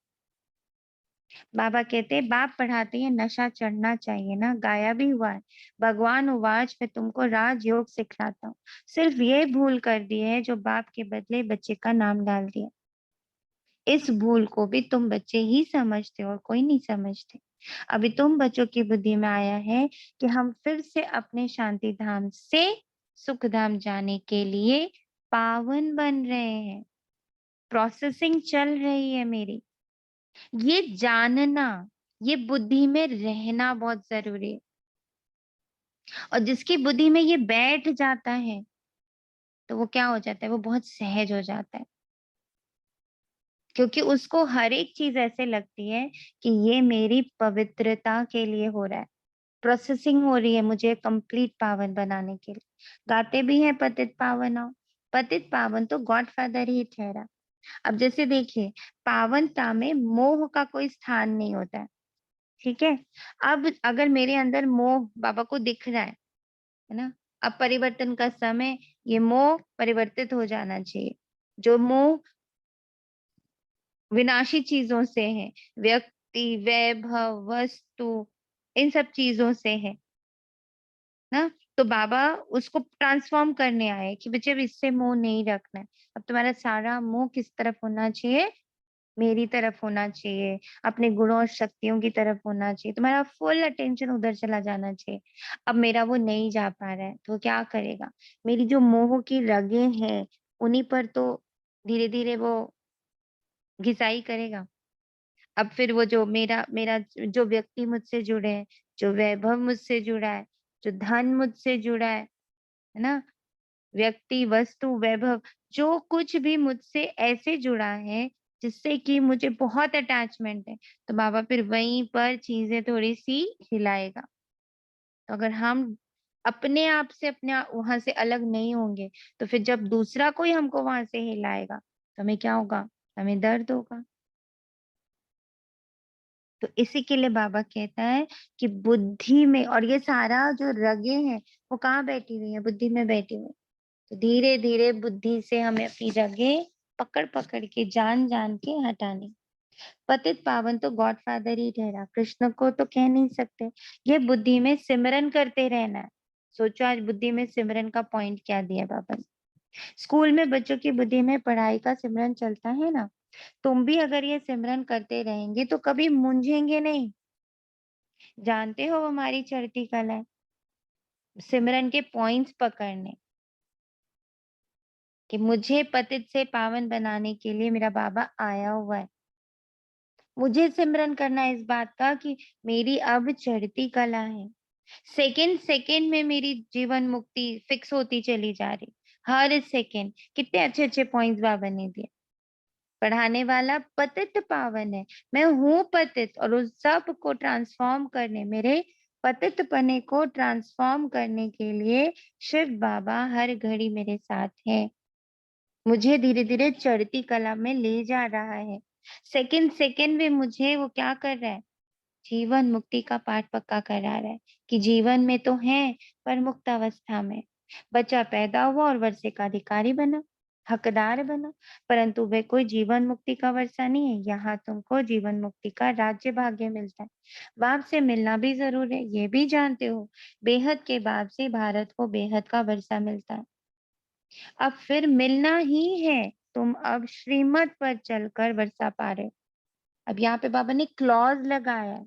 बाबा कहते हैं बाप पढ़ाते हैं नशा चढ़ना चाहिए ना, गाया भी हुआ है, भगवान उवाच मैं तुमको राजयोग सिखलाता हूँ, सिर्फ ये भूल कर दी है जो बाप के बदले बच्चे का नाम डाल दिया। इस भूल को भी तुम बच्चे ही समझते हो और कोई नहीं समझते। अभी तुम बच्चों की बुद्धि में आया है कि हम फिर से अपने शांति धाम से सुख धाम जाने के लिए पावन बन रहे हैं, प्रोसेसिंग चल रही है मेरी। ये जानना, ये बुद्धि में रहना बहुत जरूरी है, और जिसकी बुद्धि में ये बैठ जाता है तो वो क्या हो जाता है, वो बहुत सहज हो जाता है। क्योंकि उसको हर एक चीज ऐसे लगती है कि ये मेरी पवित्रता के लिए हो रहा है, प्रोसेसिंग हो रही है मुझे कंप्लीट पावन बनाने के लिए। गाते भी हैं पतित पावन हो, पतित पावन तो गॉड फादर ही ठहरा। अब जैसे देखिए, पावनता में मोह का कोई स्थान नहीं होता है, ठीक है। अब अगर मेरे अंदर मोह बाबा को दिख रहा है ना, अब परिवर्तन का समय, ये मोह परिवर्तित हो जाना चाहिए। जो मोह विनाशी चीजों से है, व्यक्ति, वैभव, वस्तु, इन सब चीजों से है ना, तो बाबा उसको ट्रांसफॉर्म करने आए कि बच्चे अब इससे मोह नहीं रखना है। अब तुम्हारा सारा मोह किस तरफ होना चाहिए? मेरी तरफ होना चाहिए, अपने गुणों और शक्तियों की तरफ होना चाहिए, तुम्हारा फुल अटेंशन उधर चला जाना चाहिए। अब मेरा वो नहीं जा पा रहा है तो क्या करेगा? मेरी जो मोह की रगें हैं उन्हीं पर तो धीरे धीरे वो घिसाई करेगा। अब फिर वो जो मेरा मेरा जो व्यक्ति मुझसे जुड़े हैं, जो वैभव मुझसे जुड़ा है, जो धन मुझसे जुड़ा है ना, व्यक्ति, वस्तु, वैभव, जो कुछ भी मुझसे ऐसे जुड़ा है जिससे कि मुझे बहुत अटैचमेंट है, तो बाबा फिर वहीं पर चीजें थोड़ी सी हिलाएगा। तो अगर हम अपने आप से वहां से अलग नहीं होंगे, तो फिर जब दूसरा कोई हमको वहां से हिलाएगा तो हमें क्या होगा? हमें दर्द होगा। तो इसी के लिए बाबा कहता है कि बुद्धि में, और ये सारा जो रगे हैं वो कहाँ बैठी हुई है? बुद्धि में बैठी हुई है। तो धीरे धीरे बुद्धि से हमें अपनी रगे पकड़ पकड़ के, जान जान के हटानी। पतित पावन तो गॉड फादर ही ठहरा, कृष्ण को तो कह नहीं सकते। ये बुद्धि में सिमरन करते रहना है। सोचो आज बुद्धि में सिमरन का पॉइंट क्या दिया बाबा ने। स्कूल में बच्चों की बुद्धि में पढ़ाई का सिमरन चलता है ना, तुम भी अगर ये सिमरन करते रहेंगे तो कभी मूंझेंगे नहीं। जानते हो हमारी चढ़ती कला है सिमरन के पॉइंट्स पकड़ने, कि मुझे पतित से पावन बनाने के लिए मेरा बाबा आया हुआ है। मुझे सिमरन करना है इस बात का कि मेरी अब चढ़ती कला है। सेकंड सेकंड में मेरी जीवन मुक्ति फिक्स होती चली जा रही। हर सेकंड कितने अच्छे अच्छे पॉइंट्स बाबा ने दिए। पढ़ाने वाला पतित पावन है, मैं हूँ पतित, और उस सब को ट्रांसफॉर्म करने, मेरे पतित पने को ट्रांसफॉर्म करने के लिए शिव बाबा हर घड़ी मेरे साथ है। मुझे धीरे धीरे चढ़ती कला में ले जा रहा है। सेकंड सेकंड में मुझे वो क्या कर रहा है? जीवन मुक्ति का पाठ पक्का करा रहा है कि जीवन में तो है पर मुक्त अवस्था में। बच्चा पैदा हुआ और वर्षे का अधिकारी बना, हकदार बना, परंतु वह कोई जीवन मुक्ति का वर्षा नहीं है। यहाँ तुमको जीवन मुक्ति का राज्य भाग्य मिलता है। बाप से मिलना भी जरूर है, ये भी जानते हो। बेहद के बाप से भारत को बेहद का वर्षा मिलता है। अब फिर मिलना ही है, तुम अब श्रीमत पर चलकर वर्षा पा रहे हो। अब यहाँ पे बाबा ने क्लॉज लगाया है,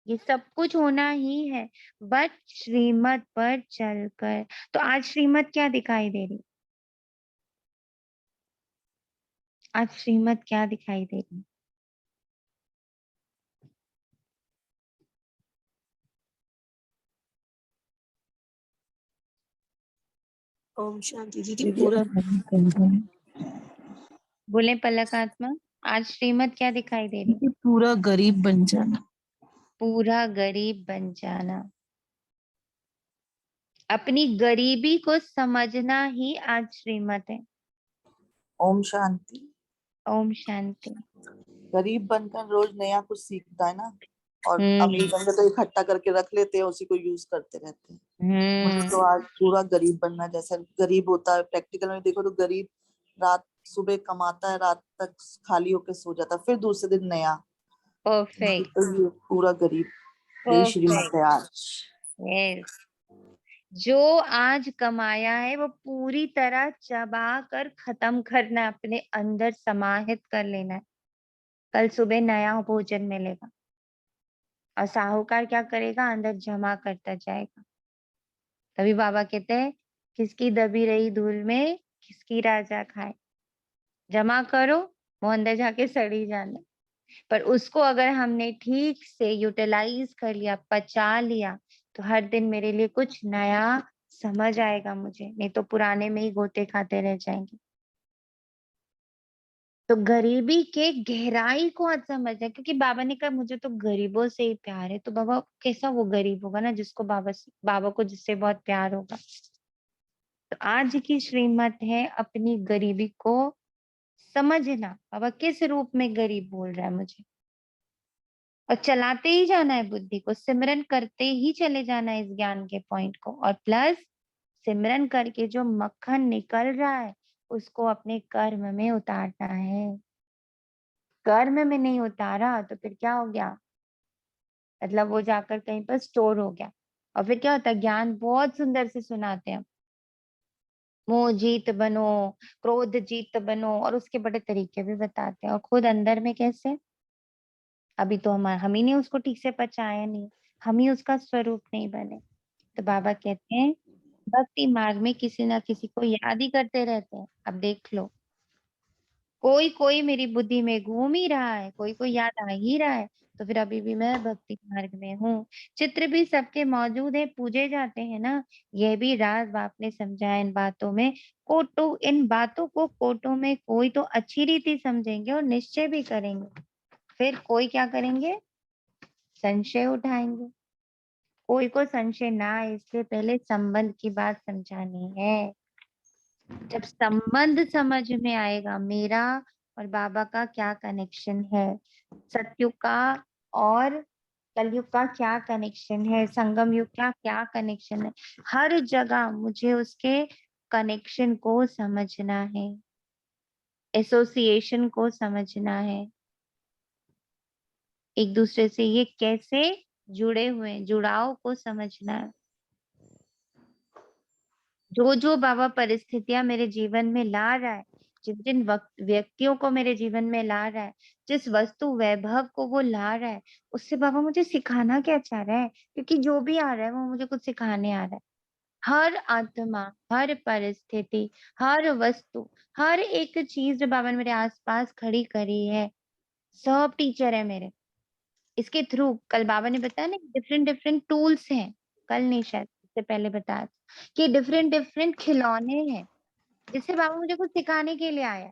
ये सब कुछ होना ही है, बट श्रीमत पर चलकर। तो आज श्रीमत क्या दिखाई दे रही? आज श्रीमत क्या दिखाई दे रही? ओम शांति दीदी। दीदी पूरा बोले पलक आत्मा, आज श्रीमत क्या दिखाई दे रही? पूरा गरीब बन जाना। पूरा गरीब बन जाना। अपनी गरीबी को समझना ही आज श्रीमत है। ओम शांति। ओम शांति। गरीब बनकर रोज नया कुछ सीखता है ना, और अमीर बनकर तो इकट्ठा करके रख लेते हैं, उसी को यूज करते रहते हैं। मुझे तो आज पूरा गरीब बनना, जैसा गरीब होता है प्रैक्टिकल में देखो तो गरीब रात सुबह कमाता है, रात तक खाली होकर सो जाता है, फिर दूसरे दिन नया। परफेक्ट। तो ये पूरा गरीब, यही श्रीमत है आज। यस, जो आज कमाया है वो पूरी तरह चबा कर खत्म करना, अपने अंदर समाहित कर लेना है। कल सुबह नया भोजन मिलेगा और साहूकार क्या करेगा? अंदर जमा करता जाएगा। तभी बाबा कहते हैं, किसकी दबी रही धूल में किसकी राजा खाए। जमा करो, वो अंदर जाके सड़ी जाना। पर उसको अगर हमने ठीक से यूटिलाइज कर लिया, पचा लिया, तो हर दिन मेरे लिए कुछ नया समझ आएगा मुझे, नहीं तो पुराने में ही गोते खाते रह जाएंगे। तो गरीबी के गहराई को आज समझ है, क्योंकि बाबा ने कहा मुझे तो गरीबों से ही प्यार है। तो बाबा कैसा वो गरीब होगा ना जिसको बाबा को जिससे बहुत प्यार होगा। तो आज की श्रीमत है अपनी गरीबी को समझना। बाबा किस रूप में गरीब बोल रहा है मुझे, और चलाते ही जाना है बुद्धि को, सिमरन करते ही चले जाना है इस ज्ञान के पॉइंट को। और प्लस सिमरन करके जो मक्खन निकल रहा है उसको अपने कर्म में उतारना है। कर्म में नहीं उतारा तो फिर क्या हो गया, मतलब वो जाकर कहीं पर स्टोर हो गया। और फिर क्या होता है, ज्ञान बहुत सुंदर से सुनाते हैं, मोह जीत बनो, क्रोध जीत बनो, और उसके बड़े तरीके भी बताते हैं। और खुद अंदर में कैसे, अभी तो हम ही ने उसको ठीक से पचाया नहीं, हम ही उसका स्वरूप नहीं बने। तो बाबा कहते हैं भक्ति मार्ग में किसी ना किसी को याद ही करते रहते हैं। अब देख लो, कोई कोई मेरी बुद्धि में घूम ही रहा है, कोई कोई याद आ ही रहा है, तो फिर अभी भी मैं भक्ति मार्ग में हूँ। चित्र भी सबके मौजूद है, पूजे जाते हैं ना, यह भी राज बाप ने समझाया इन बातों में। कोटो इन बातों को कोटों में कोई तो अच्छी रीति समझेंगे और निश्चय भी करेंगे, फिर कोई क्या करेंगे, संशय उठाएंगे। कोई को संशय ना आए इसलिए पहले संबंध की बात समझानी है। जब संबंध समझ में आएगा मेरा और बाबा का क्या कनेक्शन है, सतयुग का और कलयुग का क्या कनेक्शन है, संगम युग का क्या कनेक्शन है, हर जगह मुझे उसके कनेक्शन को समझना है, एसोसिएशन को समझना है, एक दूसरे से ये कैसे जुड़े हुए हैं, जुड़ाव को समझना है। जो जो बाबा परिस्थितियां मेरे जीवन में ला रहा है, जिन जिन व्यक्तियों को मेरे जीवन में ला रहा है, जिस वस्तु वैभव को वो ला रहा है, उससे बाबा मुझे सिखाना क्या चाह रहा है, क्योंकि जो भी आ रहा है वो मुझे कुछ सिखाने आ रहा है। हर आत्मा, हर परिस्थिति, हर वस्तु, हर एक चीज जो बाबा ने मेरे आसपास खड़ी करी है, सब टीचर है मेरे। इसके थ्रू कल बाबा ने बताया ना डिफरेंट डिफरेंट टूल्स हैं, कल नहीं शायद इससे पहले बताया कि डिफरेंट डिफरेंट खिलौने हैं, जिससे बाबा मुझे कुछ सिखाने के लिए आया।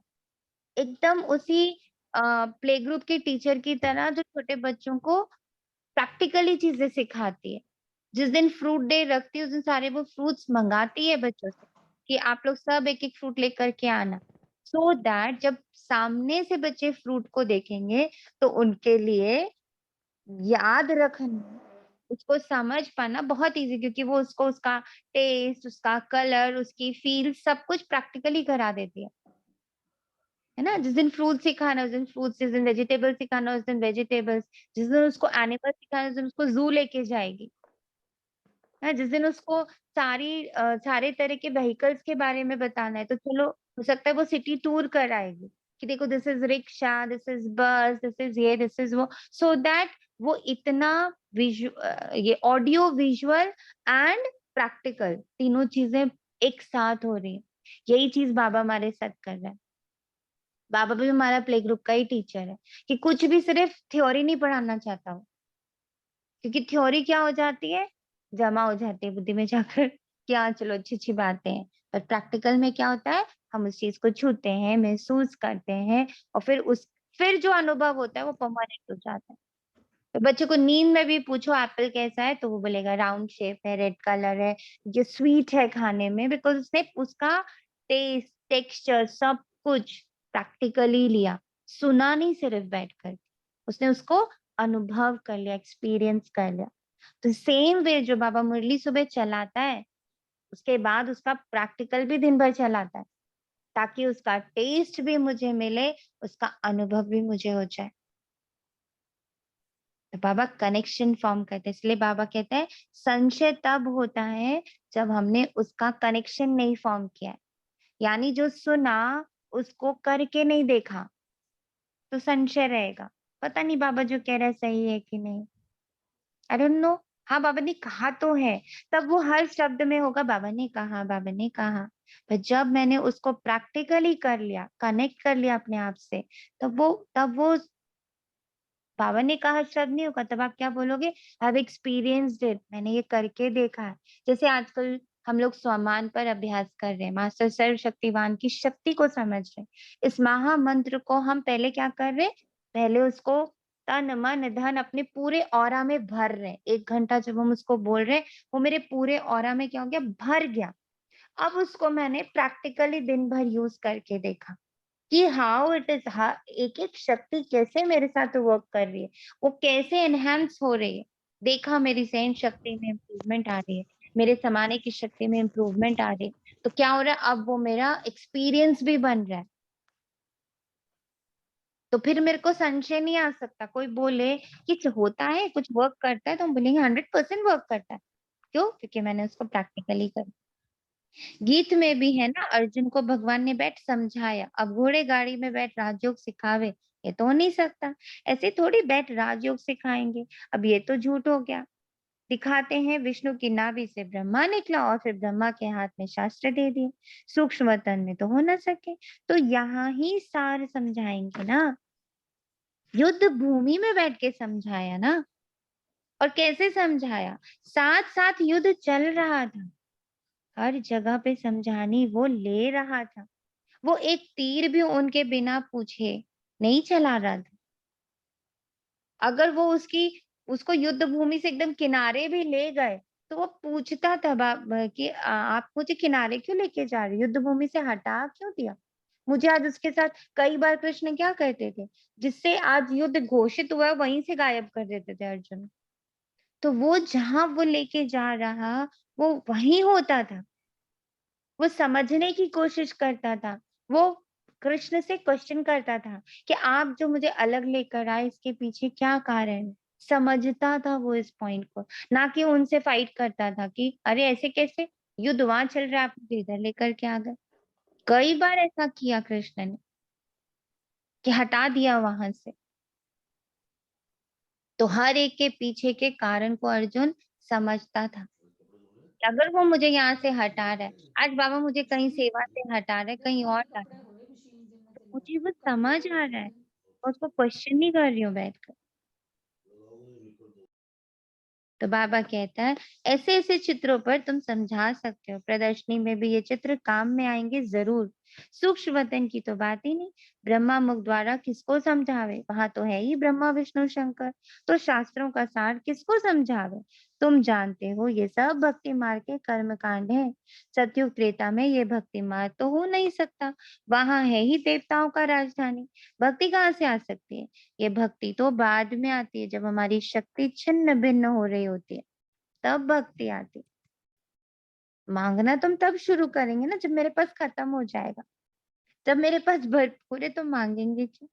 एकदम उसी प्ले ग्रुप के टीचर की तरह जो छोटे बच्चों को प्रैक्टिकली चीजें सिखाती है। जिस दिन फ्रूट डे रखती है उस दिन सारे वो फ्रूट्स मंगाती है बच्चों से कि आप लोग सब एक एक फ्रूट लेकर के आना, सो दैट जब सामने से बच्चे फ्रूट को देखेंगे तो उनके लिए याद रखना, उसको समझ पाना बहुत इजी, क्योंकि वो उसको उसका टेस्ट, उसका कलर, उसकी फील सब कुछ प्रैक्टिकली करा देती है ना। जिस दिन फ्रूट सिखाना उस दिन फ्रूट्स, जिस दिन वेजिटेबल सिखाना उस दिन वेजिटेबल्स, जिस दिन उसको एनिमल सिखाना उस दिन उसको जू लेके जाएगी है, जिस दिन उसको सारे तरह के व्हीकल्स के बारे में बताना है तो चलो हो सकता है वो सिटी टूर कराएगी कि देखो this is rickshaw, this is बस, दिस इज ये, दिस इज वो, सो दैट वो इतना ये ऑडियो विजुअल एंड प्रैक्टिकल तीनों चीजें एक साथ हो रही है। यही चीज बाबा हमारे साथ कर रहा है। बाबा भी हमारा प्ले ग्रुप का ही टीचर है कि कुछ भी सिर्फ थ्योरी नहीं पढ़ाना चाहता हूँ, क्योंकि थ्योरी क्या हो जाती है, जमा हो जाती है बुद्धि में जाकर कि हाँ चलो अच्छी अच्छी बातें हैं, पर प्रैक्टिकल में क्या होता है, हम उस चीज को छूते हैं, महसूस करते हैं, और फिर जो अनुभव होता है वो परमानेंट हो जाता है। तो बच्चे को नींद में भी पूछो एप्पल कैसा है तो वो बोलेगा राउंड शेप है, रेड कलर है, ये स्वीट है खाने में, बिकॉज उसने उसका टेस्ट, टेक्सचर सब कुछ प्रैक्टिकली लिया, सुना नहीं सिर्फ बैठ कर, उसने उसको अनुभव कर लिया, एक्सपीरियंस कर लिया। तो सेम वे जो बाबा मुरली सुबह चलाता है उसके बाद उसका प्रैक्टिकल भी दिन भर चलाता है, ताकि उसका टेस्ट भी मुझे मिले, उसका अनुभव भी मुझे हो जाए। तो बाबा कनेक्शन फॉर्म करते हैं, इसलिए बाबा कहते हैं संशय तब होता है जब हमने उसका कनेक्शन नहीं फॉर्म किया है, यानी जो सुना उसको करके नहीं देखा तो संशय रहेगा, पता नहीं बाबा जो कह रहा है सही है कि नहीं, आई डोंट नो। हाँ बाबा ने कहा तो है, तब वो हर शब्द में होगा बाबा ने कहा, बाबा ने कहा, पर जब मैंने उसको प्रैक्टिकली कर लिया, कनेक्ट कर लिया अपने आप से, तब वो बाबा ने कहा शब्द नहीं होगा, तब आप क्या बोलोगे, हैव एक्सपीरियंस्ड इट, मैंने ये करके देखा है। जैसे आजकल हम लोग स्वमान पर अभ्यास कर रहे हैं, मास्टर सर्वशक्तिवान की शक्ति को समझ रहे हैं। इस महामंत्र को हम पहले क्या कर रहे हैं, पहले उसको तन मन धन अपने पूरे ऑरा में भर रहे हैं। 1 घंटा जब हम उसको बोल रहे हैं, वो मेरे पूरे ऑरा में क्या हो गया, भर गया। अब उसको मैंने प्रैक्टिकली दिन भर यूज करके देखा कि हाउ इट इज, एक एक शक्ति कैसे मेरे साथ वर्क कर रही है, वो कैसे एनहेंस हो रही है। देखा मेरी सहन शक्ति में इम्प्रूवमेंट आ रही है, मेरे समाने की शक्ति में इम्प्रूवमेंट आ रही है। तो क्या हो रहा है, अब वो मेरा एक्सपीरियंस भी बन रहा है। तो फिर मेरे को संशय नहीं आ सकता। कोई बोले कि होता है, कुछ वर्क करता है, तो हम बोलेंगे 100% वर्क करता है। क्यों? क्योंकि मैंने उसको प्रैक्टिकली कर। गीत में भी है ना, अर्जुन को भगवान ने बैठ समझाया। अब घोड़े गाड़ी में बैठ राजयोग सिखावे, ये तो हो नहीं सकता। ऐसे थोड़ी बैठ राजयोग सिखाएंगे, अब ये तो झूठ हो गया। दिखाते हैं विष्णु की नाभि से ब्रह्मा निकला और फिर ब्रह्मा के हाथ में शास्त्र दे दिए। सूक्ष्म तन में तो हो ना सके, तो यहाँ ही सार समझाएंगे ना। युद्ध भूमि में बैठ के समझाया ना। और कैसे समझाया, साथ साथ युद्ध चल रहा था, हर जगह पे समझानी वो ले रहा था। वो एक तीर भी उनके बिना पूछे नहीं चला रहा था। अगर वो उसको युद्ध भूमि से एकदम किनारे भी ले गए, तो वो पूछता था कि आप मुझे किनारे क्यों लेके जा रहे, युद्ध भूमि से हटा क्यों दिया मुझे। आज उसके साथ कई बार कृष्ण क्या करते थे, जिससे आज युद्ध घोषित हुआ वहीं से गायब कर देते थे अर्जुन। तो वो जहां वो लेके जा रहा, वो वहीं होता था। वो समझने की कोशिश करता था। वो कृष्ण से क्वेश्चन करता था कि आप जो मुझे अलग लेकर आए, इसके पीछे क्या कारण है। समझता था वो इस पॉइंट को, ना कि उनसे फाइट करता था कि अरे ऐसे कैसे, युद्ध वहां चल रहा है, आप मुझे इधर लेकर के आ गए। कई बार ऐसा किया कृष्ण ने कि हटा दिया वहां से। तो हर एक के पीछे के कारण को अर्जुन समझता था। अगर वो मुझे यहाँ से हटा रहा है, आज बाबा मुझे कहीं सेवा से हटा रहे, कहीं और ला रहे, मुझे वो समझ आ रहा है, मैं उसको क्वेश्चन नहीं कर रही हूँ बैठकर। तो बाबा कहता है ऐसे ऐसे चित्रों पर तुम समझा सकते हो, प्रदर्शनी में भी ये चित्र काम में आएंगे जरूर। सूक्ष्म वतन की तो बात ही नहीं, ब्रह्मा मुख द्वारा किसको समझावे, वहां तो है ही ब्रह्मा विष्णु शंकर, तो शास्त्रों का सार किसको समझावे। तुम जानते हो ये सब भक्ति मार्ग के कर्म कांड है। सतयुग त्रेता में ये भक्ति मार्ग तो हो नहीं सकता, वहां है ही देवताओं का राजधानी। भक्ति कहाँ से आ सकती है, ये भक्ति तो बाद में आती है, जब हमारी शक्ति छिन्न भिन्न हो रही होती है, तब भक्ति आती है। मांगना तुम तब शुरू करेंगे ना जब मेरे पास खत्म हो जाएगा। जब मेरे पास भरपूर है तो मांगेंगे क्यों।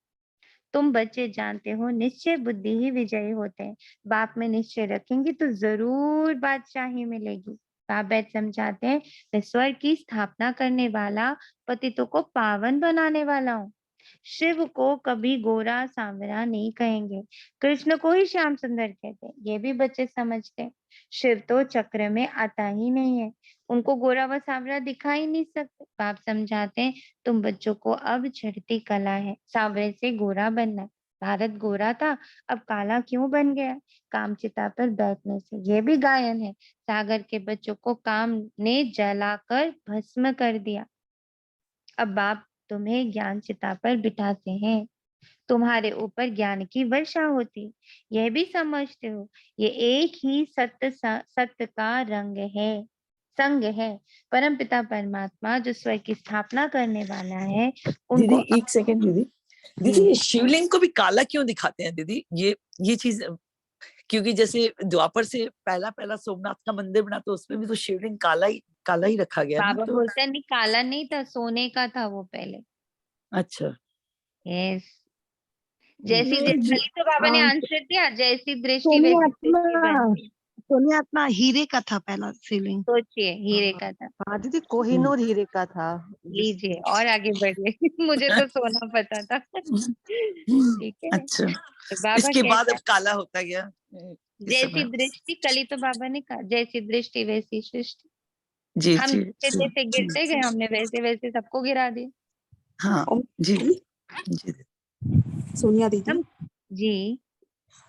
तुम बच्चे जानते हो निश्चय बुद्धि ही विजयी होते हैं। बाप में निश्चय रखेंगे तो जरूर बादशाही मिलेगी। बाप बैठ समझाते हैं, मैं स्वर्ग की स्थापना करने वाला, पतितों को पावन बनाने वाला हूँ। शिव को कभी गोरा सांवरा नहीं कहेंगे, कृष्ण को ही श्याम सुंदर कहते हैं, ये भी बच्चे समझते हैं। शिव तो चक्र में आता ही नहीं है, उनको गोरा व सांवरा दिखाई नहीं सकते। बाप समझाते हैं, तुम बच्चों को अब चढ़ती कला है, सांवरे से गोरा बनना है। भारत गोरा था, अब काला क्यों बन गया, कामचिता पर बैठने से। ये भी गायन है, सागर के बच्चों को काम ने जलाकर भस्म कर दिया। अब बाप तुम्हें ज्ञान चिता पर बिठाते हैं, तुम्हारे ऊपर ज्ञान की वर्षा होती, यह भी समझते हो ये एक ही सत्य का रंग है, संग है। परम पिता परमात्मा जो स्वर्ग की स्थापना करने वाला है, उनको दीदी एक सेकंड दीदी, दीदी ये शिवलिंग को भी काला क्यों दिखाते हैं दीदी, ये चीज, क्योंकि जैसे द्वापर से पहला पहला सोमनाथ का मंदिर बना तो उसमें भी तो शिवलिंग काला ही रखा गया ना। बाबा तो बोलते हैं नहीं, काला नहीं था, सोने का था वो पहले। अच्छा, यस, जैसी कली तो बाबा ने आंसर दिया, जैसी दृष्टि सोनी वैसी आत्मा, सृष्टि बनती। सोनी आत्मा हीरे का था पहला शिवलिंग। सोचिए, हीरे का था। हाँ दीदी, कोहिनूर हीरे का था। लीजिए और आगे बढ़िए। मुझे तो सोना पता था। ठीक है, अच्छा, तो बाबा इसके बाद कहता अब है काला होता गया इस जैसी समय। दृष्टि, कली तो बाबा ने कहा जैसी दृष्टि वैसी सृष्टि। जी हम जी जैसे जैसे गिरते गए, हमने वैसे वैसे सबको गिरा दिया। हाँ ओम जी दीदी, जी सोनिया दीदी, हम जी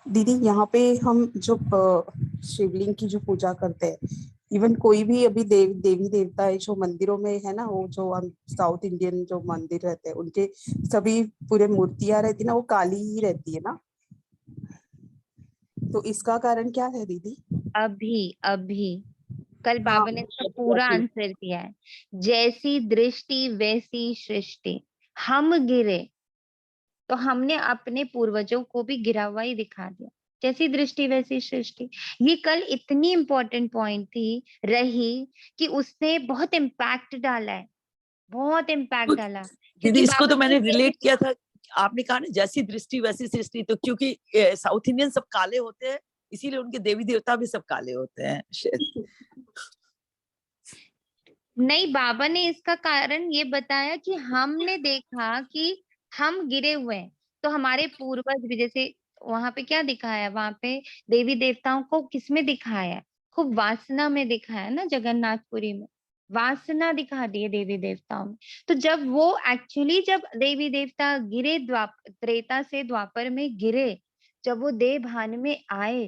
दीदी यहाँ पे हम जो शिवलिंग की जो पूजा करते हैं, इवन कोई भी अभी देवी देवता है जो मंदिरों में है ना, वो जो हम साउथ इंडियन जो मंदिर रहते हैं उनके सभी पूरे मूर्तियां रहती ना, वो काली ही रहती है ना, तो इसका कारण क्या है दीदी? अभी कल हाँ बाबा ने इसका पूरा आंसर दिया है। जैसी दृष्टि वैसी सृष्टि। हम गिरे तो हमने अपने पूर्वजों को भी गिरा हुआ ही दिखा दिया। जैसी दृष्टि वैसी सृष्टि। ये कल इतनी इंपॉर्टेंट पॉइंट थी रही कि उसने बहुत इम्पैक्ट डाला है, बहुत इम्पैक्ट तो डाला, दीदी क्योंकि इसको बाबा तो मैंने ने रिलेट किया था। आपने कहा ना जैसी दृष्टि वैसी सृष्टि, तो क्योंकि साउथ इंडियन सब काले होते हैं, इसीलिए उनके देवी देवता भी सब काले होते हैं शायद। नहीं, बाबा ने इसका कारण ये बताया कि हमने देखा कि हम गिरे हुए हैं, तो हमारे पूर्वज भी, जैसे वहां पे क्या दिखाया, वहां पे देवी देवताओं को किसमें दिखाया है, खूब वासना में दिखाया ना, जगन्नाथपुरी में वासना दिखा दी है देवी देवताओं में। तो जब वो एक्चुअली जब देवी देवता गिरे, त्रेता से द्वापर में गिरे, जब वो देह भान में आए,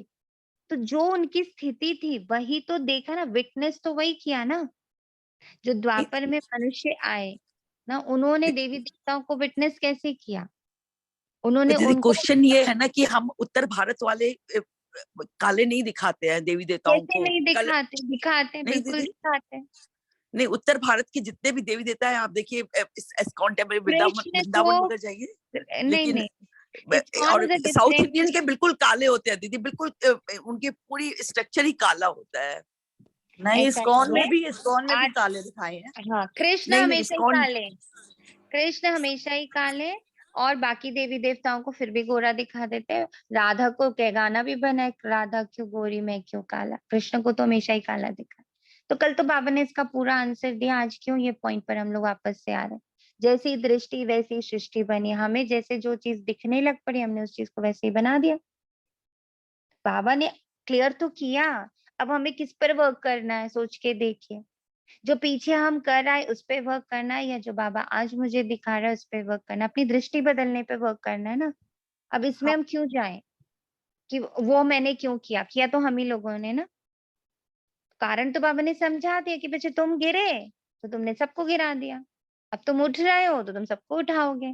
तो जो उनकी स्थिति थी वही तो देखा ना, विटनेस तो वही किया ना, जो द्वापर में मनुष्य आए ना, उन्होंने देवी देवताओं को विटनेस कैसे किया, तो उन्होंने दीदी उनको क्वेश्चन ये है ना कि हम उत्तर भारत वाले काले नहीं दिखाते हैं देवी देवताओं कैसे को नहीं कल। दिखाते, दिखाते नहीं बिल्कुल दीदी, दिखाते। नहीं, उत्तर भारत के जितने भी देवी देवता है आप देखिए, इस्कॉन टेम्पल वृंदावन कृष्ण वृंदावन को वगैरह जाइए, नहीं लेकिन नहीं, इस्कॉन और is a south different. Indian के बिल्कुल काले होते हैं दीदी, बिल्कुल उनकी पूरी स्ट्रक्चर ही काला होता है। नहीं, ऐसा नहीं है। इस्कॉन में भी आज काले दिखाए हैं। हाँ, कृष्ण नहीं नहीं, हमेशा ही इस्कॉन काले, कृष्ण हमेशा ही काले, और बाकी देवी देवताओं को फिर भी गोरा दिखा देते हैं। राधा को क्या गाना भी बना है, राधा क्यों गोरी मैं क्यों काला, कृष्ण को तो हमेशा ही काला दिखा। तो कल तो बाबा ने इसका पूरा आंसर दिया, आज क्यों ये पॉइंट पर हम लोग वापस से आ रहे हैं। जैसी दृष्टि वैसी सृष्टि बनी, हमें जैसे जो चीज दिखने लग पड़ी हमने उस चीज को वैसे ही बना दिया। बाबा ने क्लियर तो किया, अब हमें किस पर वर्क करना है सोच के देखिए। जो पीछे हम कर रहे हैं उस पे वर्क करना है, या जो बाबा आज मुझे दिखा रहा है उस पे वर्क करना है, अपनी दृष्टि बदलने पे वर्क करना है ना। अब इसमें हाँ हम क्यों जाएं कि वो मैंने क्यों किया, किया तो हम ही लोगों ने ना। कारण तो बाबा ने समझा दिया कि बच्चे तुम गिरे तो तुमने सबको गिरा दिया, अब तुम उठ रहे हो तो तुम सबको उठाओगे।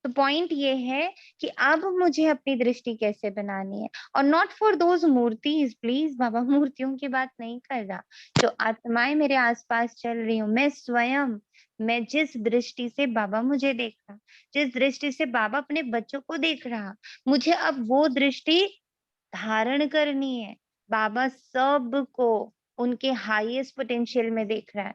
तो पॉइंट ये है कि अब मुझे अपनी दृष्टि कैसे बनानी है, और not for those murtis, please बाबा मूर्तियों की बात नहीं कर रहा। जो आत्माएं मेरे आसपास चल रही हूँ, मैं स्वयं, मैं जिस दृष्टि से बाबा मुझे देख रहा, जिस दृष्टि से बाबा अपने बच्चों को देख रहा, मुझे अब वो दृष्टि धारण करनी है। बाबा सबको उनके हाईएस्ट पोटेंशियल में देख रहा है,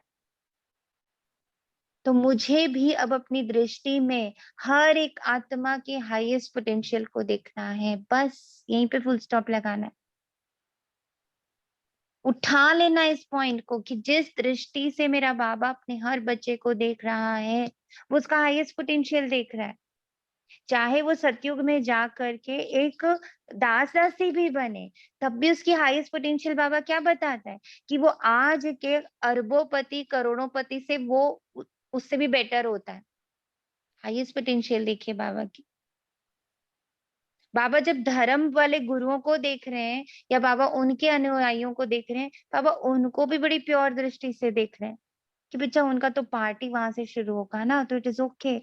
तो मुझे भी अब अपनी दृष्टि में हर एक आत्मा के हाईएस्ट पोटेंशियल को देखना है, बस यहीं पे फुल स्टॉप लगाना है। उठा लेना इस पॉइंट को कि जिस दृष्टि से मेरा बाबा अपने हर बच्चे को देख रहा है, वो उसका हाईएस्ट पोटेंशियल देख रहा है। चाहे वो सतयुग में जा करके एक दास दासी भी बने, तब भी उसकी हाईएस्ट पोटेंशियल बाबा क्या बताता है कि वो आज के अरबोपति करोड़ोंपति से वो उससे भी बेटर होता है। हाईएस्ट पोटेंशियल देखिए बाबा की। बाबा जब धर्म वाले गुरुओं को देख रहे हैं या बाबा उनके अनुयायियों को देख रहे हैं, बाबा उनको भी बड़ी प्योर दृष्टि से देख रहे हैं कि बच्चा उनका तो पार्टी वहां से शुरू होगा ना, तो इट इज ओके।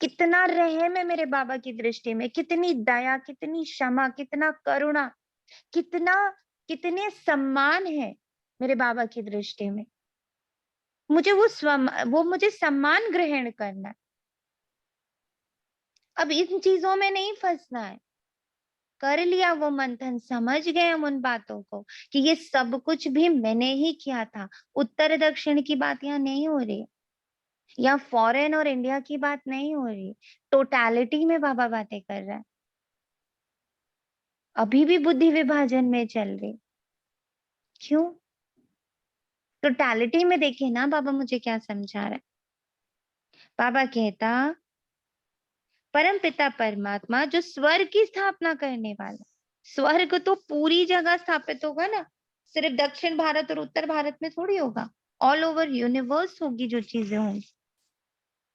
कितना रहम है मेरे बाबा की दृष्टि में, कितनी दया, कितनी क्षमा, कितना करुणा, कितना, कितने सम्मान है मेरे बाबा की दृष्टि में। मुझे वो मुझे सम्मान ग्रहण करना है। अब इन चीजों में नहीं फंसना है। कर लिया वो मंथन, समझ गए हम उन बातों को कि ये सब कुछ भी मैंने ही किया था। उत्तर दक्षिण की बात यहाँ नहीं हो रही, या फॉरेन और इंडिया की बात नहीं हो रही, टोटैलिटी में बाबा बातें कर रहा है। अभी भी बुद्धि विभाजन में चल रही, क्यों? टोटैलिटी में देखिए ना बाबा मुझे क्या समझा रहा है। बाबा कहता परम पिता परमात्मा जो स्वर्ग की स्थापना करने वाला, स्वर्ग तो पूरी जगह स्थापित होगा ना, सिर्फ दक्षिण भारत और उत्तर भारत में थोड़ी होगा, ऑल ओवर यूनिवर्स होगी जो चीजें होंगी।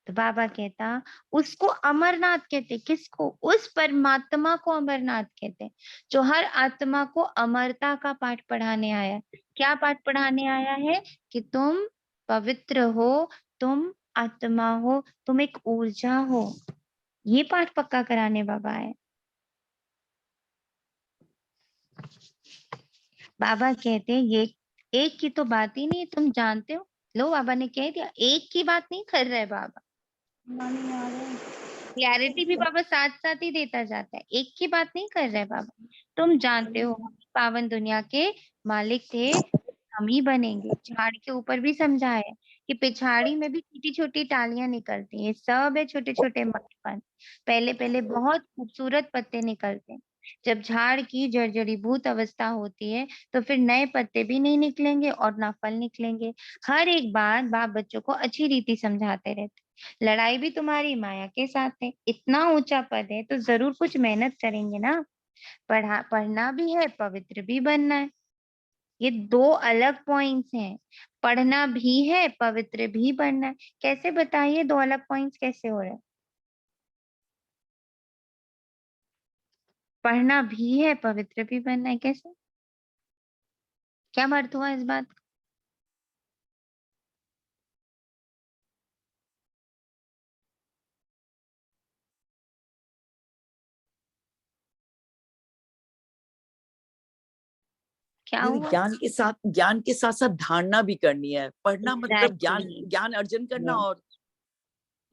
तो बाबा कहता उसको अमरनाथ कहते, किसको? उस परमात्मा को अमरनाथ कहते, जो हर आत्मा को अमरता का पाठ पढ़ाने आया। क्या पाठ पढ़ाने आया है कि तुम पवित्र हो, तुम आत्मा हो, तुम एक ऊर्जा हो। ये पाठ पक्का कराने बाबा आए। बाबा कहते हैं ये एक की तो बात ही नहीं, तुम जानते हो। लो बाबा ने कह दिया, एक की बात नहीं कर रहे बाबा। क्लैरिटी भी बाबा साथ साथ ही देता जाता है, एक की बात नहीं कर रहे बाबा। तुम जानते हो पावन दुनिया के मालिक थे, हम ही बनेंगे। झाड़ के ऊपर भी समझा है कि पिछाड़ी में भी छोटी छोटी टालियां निकलती हैं, सब है छोटे छोटे मक्खन। पहले पहले बहुत खूबसूरत पत्ते निकलते हैं। जब झाड़ की जर्जरीभूत अवस्था होती है तो फिर नए पत्ते भी नहीं निकलेंगे और ना फल निकलेंगे। हर एक बात बाप बच्चों को अच्छी रीति समझाते रहते। लड़ाई भी तुम्हारी माया के साथ है, इतना ऊंचा पद है तो जरूर कुछ मेहनत करेंगे ना। पढ़ना भी है, पवित्र भी बनना है। ये दो अलग पॉइंट्स हैं। पढ़ना भी है, पवित्र भी बनना है। कैसे बताइए, दो अलग पॉइंट्स कैसे हो रहे हैं? पढ़ना भी है, पवित्र भी बनना है, कैसे? क्या अर्थ हुआ इस बात का? क्या दीदी हुआ? ज्ञान के साथ साथ धारणा भी करनी है। पढ़ना मतलब ज्ञान Exactly. ज्ञान अर्जन करना Yes. और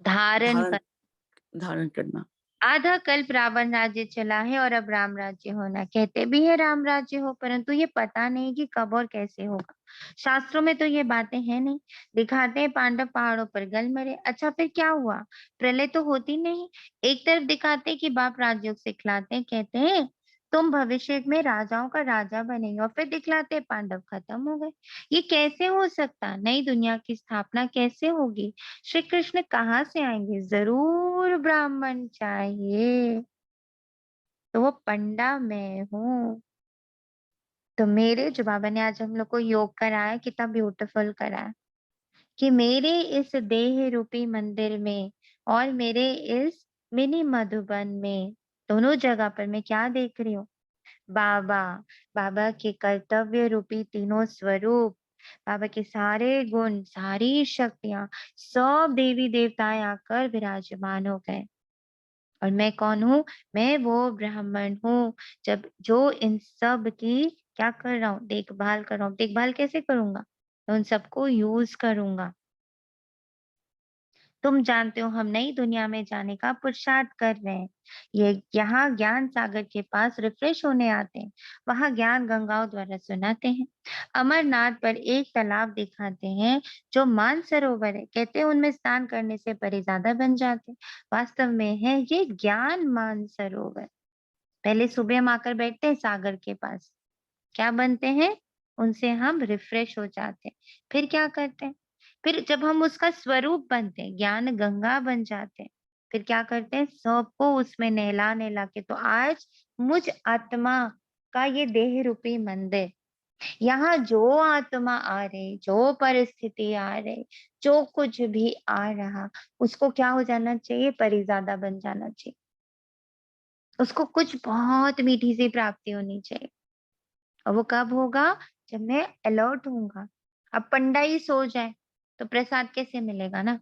धारण धारण कर। धारण करना। आधा कल्प रावण राज्य चला है और अब राम राज्य होना। कहते भी है राम राज्य हो, परंतु ये पता नहीं कि कब और कैसे होगा। शास्त्रों में तो ये बातें हैं नहीं। दिखाते हैं पांडव पहाड़ों पर गल मरे, अच्छा फिर क्या हुआ? प्रलय तो होती नहीं। एक तरफ दिखाते कि बाप राजयोग सिखलाते हैं, कहते हैं तुम भविष्य में राजाओं का राजा बनेंगे, और फिर दिखलाते हैं पांडव खत्म हो गए। ये कैसे हो सकता? नई दुनिया की स्थापना कैसे होगी? श्री कृष्ण कहाँ से आएंगे? जरूर ब्राह्मण चाहिए, तो वो पंडा मैं हूँ। तो मेरे जो बाबा ने आज हम लोग को योग कराया, कितना ब्यूटीफुल कराया कि मेरे इस देह रूपी मंदिर में और मेरे इस मिनी मधुबन में, दोनों जगह पर मैं क्या देख रही हूँ? बाबा, बाबा के कर्तव्य रूपी तीनों स्वरूप, बाबा के सारे गुण, सारी शक्तियां, सब देवी देवताएं आकर विराजमान हो गए। और मैं कौन हूँ? मैं वो ब्राह्मण हूँ जब जो इन सब की क्या कर रहा हूँ? देखभाल कर रहा हूँ। देखभाल कैसे करूंगा? मैं उन सबको यूज करूंगा। तुम जानते हो हम नई दुनिया में जाने का पुरुषार्थ कर रहे हैं। ये यहाँ ज्ञान सागर के पास रिफ्रेश होने आते हैं, वहां ज्ञान गंगाओं द्वारा सुनाते हैं। अमरनाथ पर एक तालाब दिखाते हैं जो मानसरोवर है, कहते हैं उनमें स्नान करने से परिजादा बन जाते हैं। वास्तव में है ये ज्ञान मानसरोवर। पहले सुबह हम आकर बैठते हैं सागर के पास, क्या बनते हैं? उनसे हम रिफ्रेश हो जाते हैं। फिर क्या करते हैं? फिर जब हम उसका स्वरूप बनते हैं, ज्ञान गंगा बन जाते हैं, फिर क्या करते हैं? सबको उसमें नहला नहला के। तो आज मुझ आत्मा का ये देह रूपी मंदिर, यहाँ जो आत्मा आ रही, जो परिस्थिति आ रही, जो कुछ भी आ रहा, उसको क्या हो जाना चाहिए? परिजादा बन जाना चाहिए। उसको कुछ बहुत मीठी सी प्राप्ति होनी चाहिए। और वो कब होगा? जब मैं अलर्ट होऊंगा। अब पंडा ही सो जाए तो प्रसाद कैसे मिलेगा ना?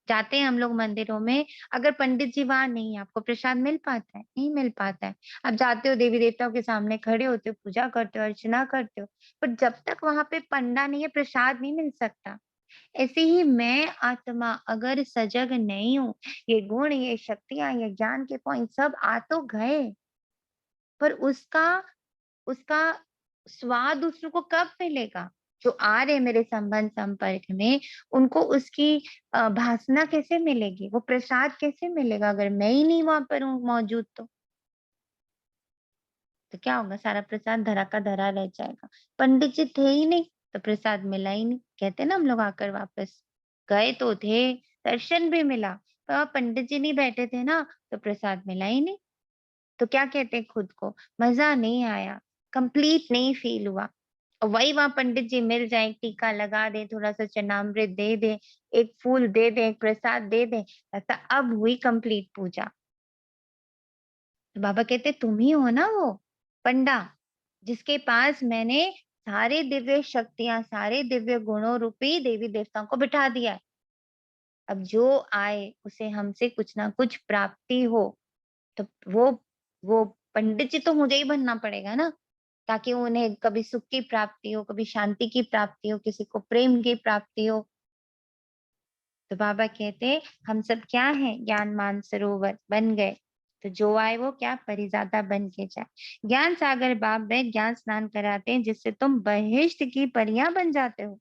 जाते हैं हम लोग मंदिरों में, अगर पंडित जी वहां नहीं है, आपको प्रसाद मिल पाता है? नहीं मिल पाता है। आप जाते हो देवी देवताओं के सामने खड़े होते हो, पूजा करते हो, अर्चना करते हो, पर जब तक वहां पे पंडा नहीं है, प्रसाद नहीं मिल सकता। ऐसे ही मैं आत्मा अगर सजग नहीं हूँ, ये गुण, ये शक्तियां, ये ज्ञान के पॉइंट सब आ तो गए, पर उसका उसका स्वाद दूसरों को कब मिलेगा? जो आ रहे मेरे संबंध संपर्क में, उनको उसकी भासना कैसे मिलेगी? वो प्रसाद कैसे मिलेगा अगर मैं ही नहीं वहां पर हूँ मौजूद? तो क्या होगा? सारा प्रसाद धरा का धरा रह जाएगा। पंडित जी थे ही नहीं तो प्रसाद मिला ही नहीं। कहते ना हम लोग आकर वापस गए तो थे, दर्शन भी मिला, पर वहाँ पंडित जी नहीं बैठे थे ना, तो प्रसाद मिला ही नहीं। तो क्या कहते हैं खुद को? मजा नहीं आया, कंप्लीट नहीं फील हुआ। और वही वहां पंडित जी मिल जाए, टीका लगा दे, थोड़ा सा चरणामृत दे दे, एक फूल दे दे, एक प्रसाद दे दे, लगता अब हुई कंप्लीट पूजा। तो बाबा कहते तुम ही हो ना वो पंडा जिसके पास मैंने सारे दिव्य शक्तियां, सारे दिव्य गुणों रूपी देवी देवताओं को बिठा दिया है। अब जो आए उसे हमसे कुछ ना कुछ प्राप्ति हो, तो वो पंडित जी तो मुझे ही बनना पड़ेगा ना, ताकि उन्हें कभी सुख की प्राप्ति हो, कभी शांति की प्राप्ति हो, किसी को प्रेम की प्राप्ति हो। तो बाबा कहते हम सब क्या है, ज्ञान मान सरोवर बन गए, तो जो आए वो क्या परिजादा बन के जाए। ज्ञान सागर बाप में ज्ञान स्नान कराते हैं, जिससे तुम बहिष्ठ की परियां बन जाते हो।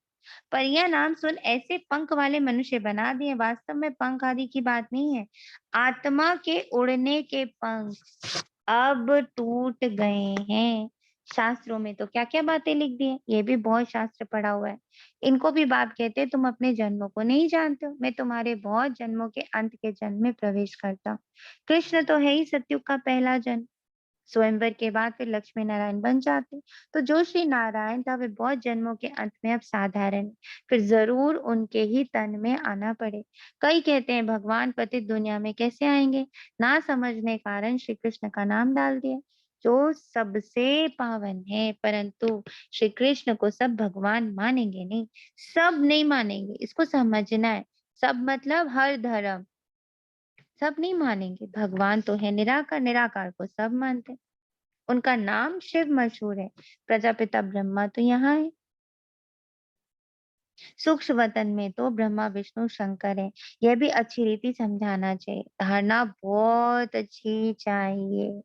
परियां नाम सुन ऐसे पंख वाले मनुष्य बना दिए। वास्तव में पंख आदि की बात नहीं है, आत्मा के उड़ने के पंख अब टूट गए हैं। शास्त्रों में तो क्या क्या बातें लिख दी है, ये भी बहुत शास्त्र पढ़ा हुआ है। इनको भी बाप कहते हैं तुम अपने जन्मों को नहीं जानते हो, मैं तुम्हारे बहुत जन्मों के अंत के जन्म में प्रवेश करता हूँ। कृष्ण तो है ही सतयुग का पहला जन्म, स्वयंवर के बाद फिर लक्ष्मी नारायण बन जाते। तो जो श्री नारायण था वे बहुत जन्मों के अंत में अब साधारण है, फिर जरूर उनके ही तन में आना पड़े। कई कहते हैं भगवान पतित दुनिया में कैसे आएंगे, ना समझने कारण श्री कृष्ण का नाम डाल दिया, जो सबसे पावन है। परंतु श्री कृष्ण को सब भगवान मानेंगे नहीं, सब नहीं मानेंगे, इसको समझना है। सब मतलब हर धर्म, सब नहीं मानेंगे। भगवान तो है निराकार, निराकार को सब मानते हैं। उनका नाम शिव मशहूर है, प्रजापिता ब्रह्मा तो यहाँ है। सूक्ष्म वतन में तो ब्रह्मा विष्णु शंकर है। यह भी अच्छी रीति समझाना चाहिए, धारणा बहुत अच्छी चाहिए।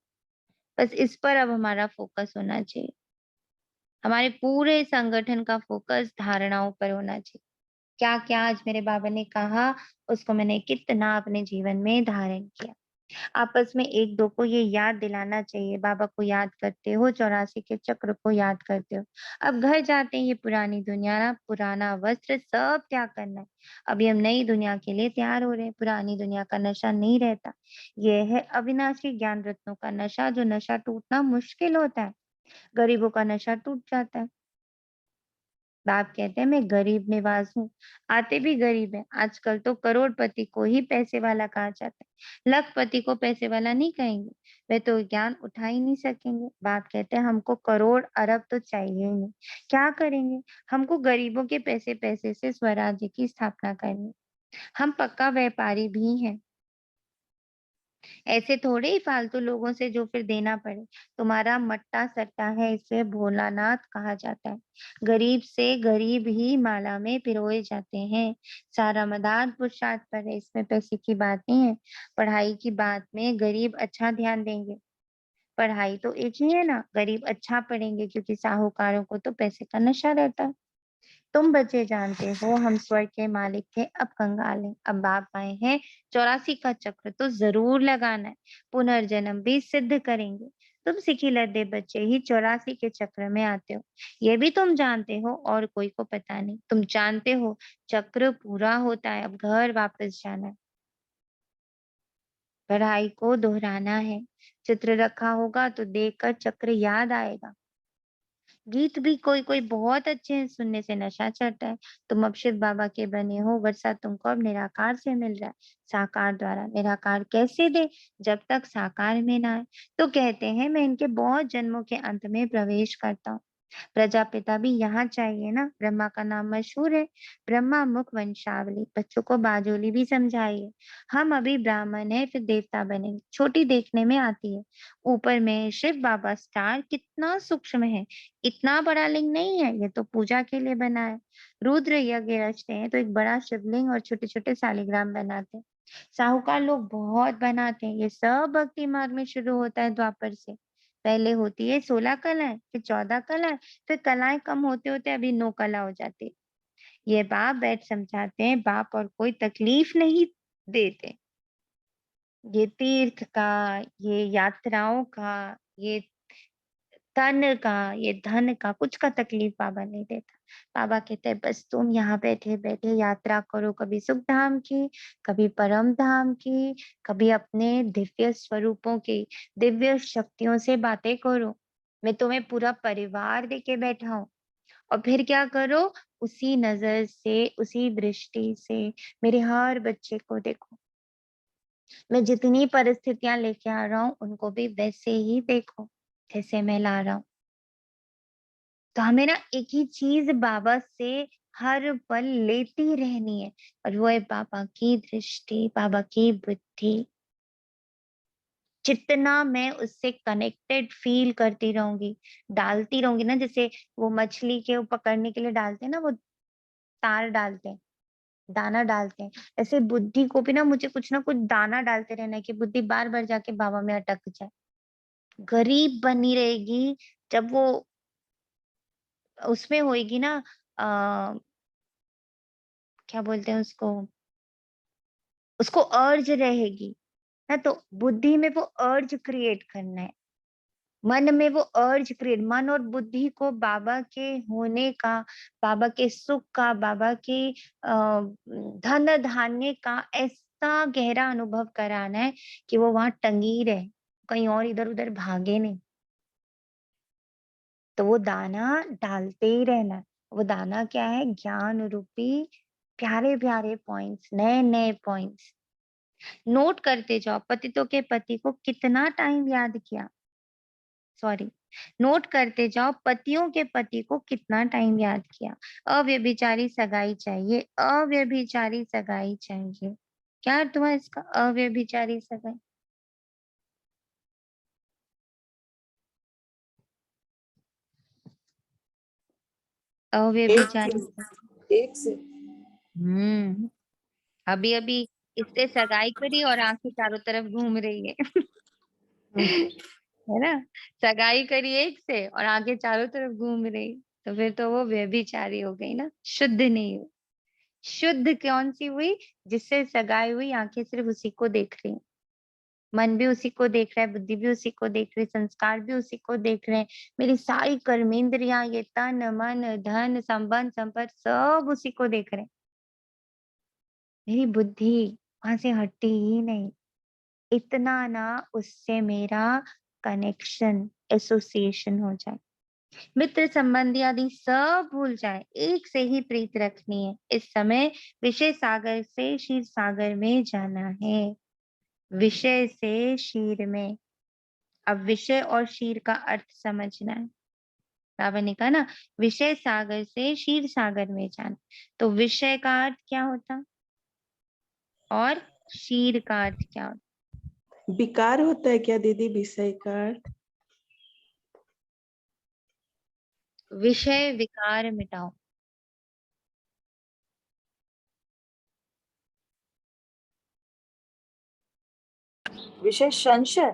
बस इस पर अब हमारा फोकस होना चाहिए, हमारे पूरे संगठन का फोकस धारणाओं पर होना चाहिए। क्या क्या आज मेरे बाबा ने कहा, उसको मैंने कितना अपने जीवन में धारण किया। आपस में एक दो को ये याद दिलाना चाहिए, बाबा को याद करते हो, 84 के चक्र को याद करते हो। अब घर जाते हैं, ये पुरानी दुनिया, पुराना वस्त्र सब त्याग करना है। अभी हम नई दुनिया के लिए तैयार हो रहे हैं। पुरानी दुनिया का नशा नहीं रहता, ये है अविनाशी ज्ञान रत्नों का नशा, जो नशा टूटना मुश्किल होता है। गरीबों का नशा टूट जाता है। बाप कहते हैं मैं गरीब निवाज हूँ, आते भी गरीब है। आजकल तो करोड़पति को ही पैसे वाला कहा जाता है, लखपति को पैसे वाला नहीं कहेंगे, वे तो ज्ञान उठा ही नहीं सकेंगे। बाप कहते हैं हमको करोड़ अरब तो चाहिए ही नहीं, क्या करेंगे, हमको गरीबों के पैसे पैसे से स्वराज्य की स्थापना करनी। हम पक्का व्यापारी भी हैं, ऐसे थोड़े ही फालतू लोगों से जो फिर देना पड़े। तुम्हारा मट्टा सट्टा है, इसे भोलानाथ कहा जाता है। गरीब से गरीब ही माला में पिरोए जाते हैं। सारा मदार पुरुषार्थ पर है, इसमें पैसे की बात नहीं है। पढ़ाई की बात में गरीब अच्छा ध्यान देंगे, पढ़ाई तो एक ही है ना, गरीब अच्छा पढ़ेंगे, क्योंकि साहूकारों को तो पैसे का नशा रहता है। तुम बच्चे जानते हो हम स्वर्ग के मालिक थे, अब कंगाल हैं। अब बाप आए हैं, 84 का चक्र तो जरूर लगाना है, पुनर्जन्म भी सिद्ध करेंगे। तुम सिखी लद्दे बच्चे ही 84 के चक्र में आते हो, ये भी तुम जानते हो, और कोई को पता नहीं। तुम जानते हो चक्र पूरा होता है, अब घर वापस जाना है, पढ़ाई को दोहराना है। चित्र रखा होगा तो देखकर चक्र याद आएगा। गीत भी कोई कोई बहुत अच्छे हैं, सुनने से नशा चढ़ता है। तुम अब शिव बाबा के बने हो, वर्षा तुमको अब निराकार से मिल रहा है, साकार द्वारा। निराकार कैसे दे, जब तक साकार में ना आए। तो कहते हैं मैं इनके बहुत जन्मों के अंत में प्रवेश करता हूँ। प्रजापिता भी यहाँ चाहिए ना, ब्रह्मा का नाम मशहूर है, ब्रह्मा मुख वंशावली। बच्चों को बाजोली भी समझाइए। हम अभी ब्राह्मण है, फिर देवता बनेंगे, छोटी देखने में आती है। ऊपर में शिव बाबा स्टार कितना सूक्ष्म है, इतना बड़ा लिंग नहीं है, ये तो पूजा के लिए बना है। रुद्र यज्ञ रचते हैं तो एक बड़ा शिवलिंग और छोटे छोटे शालिग्राम बनाते हैं। साहूकार लोग बहुत बनाते हैं। ये सब भक्ति मार्ग में शुरू होता है द्वापर से। पहले होती है 16 कलाएं, फिर 14 कलाएं, फिर कलाएं कम होते होते अभी 9 कला हो जाती है। ये बाप बैठ समझाते हैं, बाप और कोई तकलीफ नहीं देते। ये तीर्थ का, ये यात्राओं का, ये तन का, ये धन का, कुछ का तकलीफ बाबा नहीं देता। बाबा कहते हैं बस तुम यहाँ बैठे बैठे यात्रा करो, कभी सुख धाम की, कभी परम धाम की, कभी अपने दिव्य स्वरूपों की, दिव्य शक्तियों से बातें करो। मैं तुम्हें पूरा परिवार देके बैठा हूँ, और फिर क्या करो, उसी नजर से, उसी दृष्टि से मेरे हर बच्चे को देखो। मैं जितनी परिस्थितियां लेके आ रहा हूँ, उनको भी वैसे ही देखो जैसे मैं ला रहा हूँ। तो हमें ना एक ही चीज बाबा से हर पल लेती रहनी है, और वो है बाबा की दृष्टि, बाबा की बुद्धि। जितना मैं उससे कनेक्टेड फील करती रहूंगी, डालती रहूंगी ना, जैसे वो मछली के पकड़ने के लिए डालते हैं ना, वो तार डालते हैं, दाना डालते हैं, ऐसे बुद्धि को भी ना मुझे कुछ ना कुछ दाना डालते रहना है कि बुद्धि बार बार जाके बाबा में अटक जाए। गरीब बनी रहेगी जब वो उसमें होएगी ना, क्या बोलते हैं उसको, उसको अर्ज रहेगी ना, तो बुद्धि में वो अर्ज क्रिएट करना है, मन में वो अर्ज क्रिएट, मन और बुद्धि को बाबा के होने का, बाबा के सुख का, बाबा के धन धान्य का ऐसा गहरा अनुभव कराना है कि वो वहां टंगी रहे, कहीं और इधर उधर भागे नहीं। तो वो दाना डालते ही रहना है। वो दाना क्या है? ज्ञान रूपी प्यारे प्यारे पॉइंट्स, नए नए पॉइंट्स नोट करते जाओ। पतितों के पति को कितना टाइम याद किया, सॉरी, नोट करते जाओ पतियों के पति को कितना टाइम याद किया। अव्यभिचारी सगाई चाहिए, अव्यभिचारी सगाई चाहिए। क्या अर्थ हुआ इसका, अव्यभिचारी सगाई? अव्यभिचारी एक से अभी अभी इससे सगाई करी और आंखें चारों तरफ घूम रही है है ना, सगाई करी एक से और आंखें चारों तरफ घूम रही, तो फिर तो वो व्यभिचारी हो गई ना, शुद्ध नहीं हुई। शुद्ध कौन सी हुई? जिससे सगाई हुई, आंखें सिर्फ उसी को देख रही, मन भी उसी को देख रहा है, बुद्धि भी उसी को देख रही, संस्कार भी उसी को देख रहे हैं, मेरी सारी कर्मेंद्रियां, ये तन मन धन संबंध संपत्ति सब उसी को देख रहे हैं। मेरी बुद्धि वहां से हटती ही नहीं। इतना ना उससे मेरा कनेक्शन, एसोसिएशन हो जाए, मित्र संबंधी आदि सब भूल जाए, एक से ही प्रीत रखनी है। इस समय विषय सागर से क्षीर सागर में जाना है, विषय से क्षीर में। अब विषय और क्षीर का अर्थ समझना है। बाबा ने कहा ना, विषय सागर से क्षीर सागर में जाना, तो विषय का अर्थ क्या होता और क्षीर का अर्थ क्या होता? विकार होता है क्या दीदी विषय का अर्थ? विषय विकार मिटाओ। विषय संशय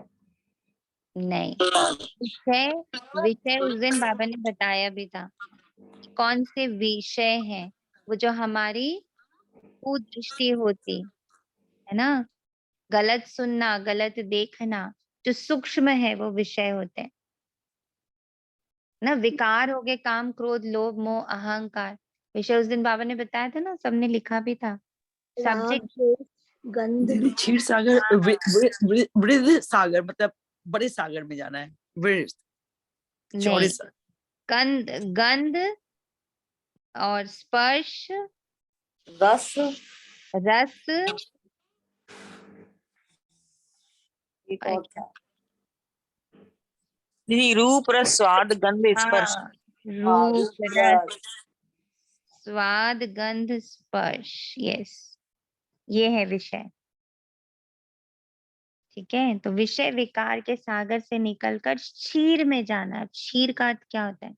नहीं, विषय, विषय उस दिन बाबा ने बताया भी था, कौन से विषय हैं, वो जो हमारी कुदृष्टि होती है ना, गलत सुनना, गलत देखना, जो सूक्ष्म है वो विषय होते हैं ना। विकार हो गए काम क्रोध लोभ मोह अहंकार, विषय उस दिन बाबा ने बताया था ना, सबने लिखा भी था। राग सब्जेक्ट द्वेष गंध दीदी क्षीर सागर वृद्ध सागर मतलब बड़े सागर में जाना है, वृद्ध चौड़े नहीं, सागर। गंध, गंध और स्पर्श, रस रस, एक और था दीदी रूप रस स्वाद गंध स्पर्श। हाँ, रूप रस रस स्वाद गंध स्पर्श, यस, ये है विषय। ठीक है, तो विषय विकार के सागर से निकलकर क्षीर में जाना है। क्षीर का अर्थ क्या होता है?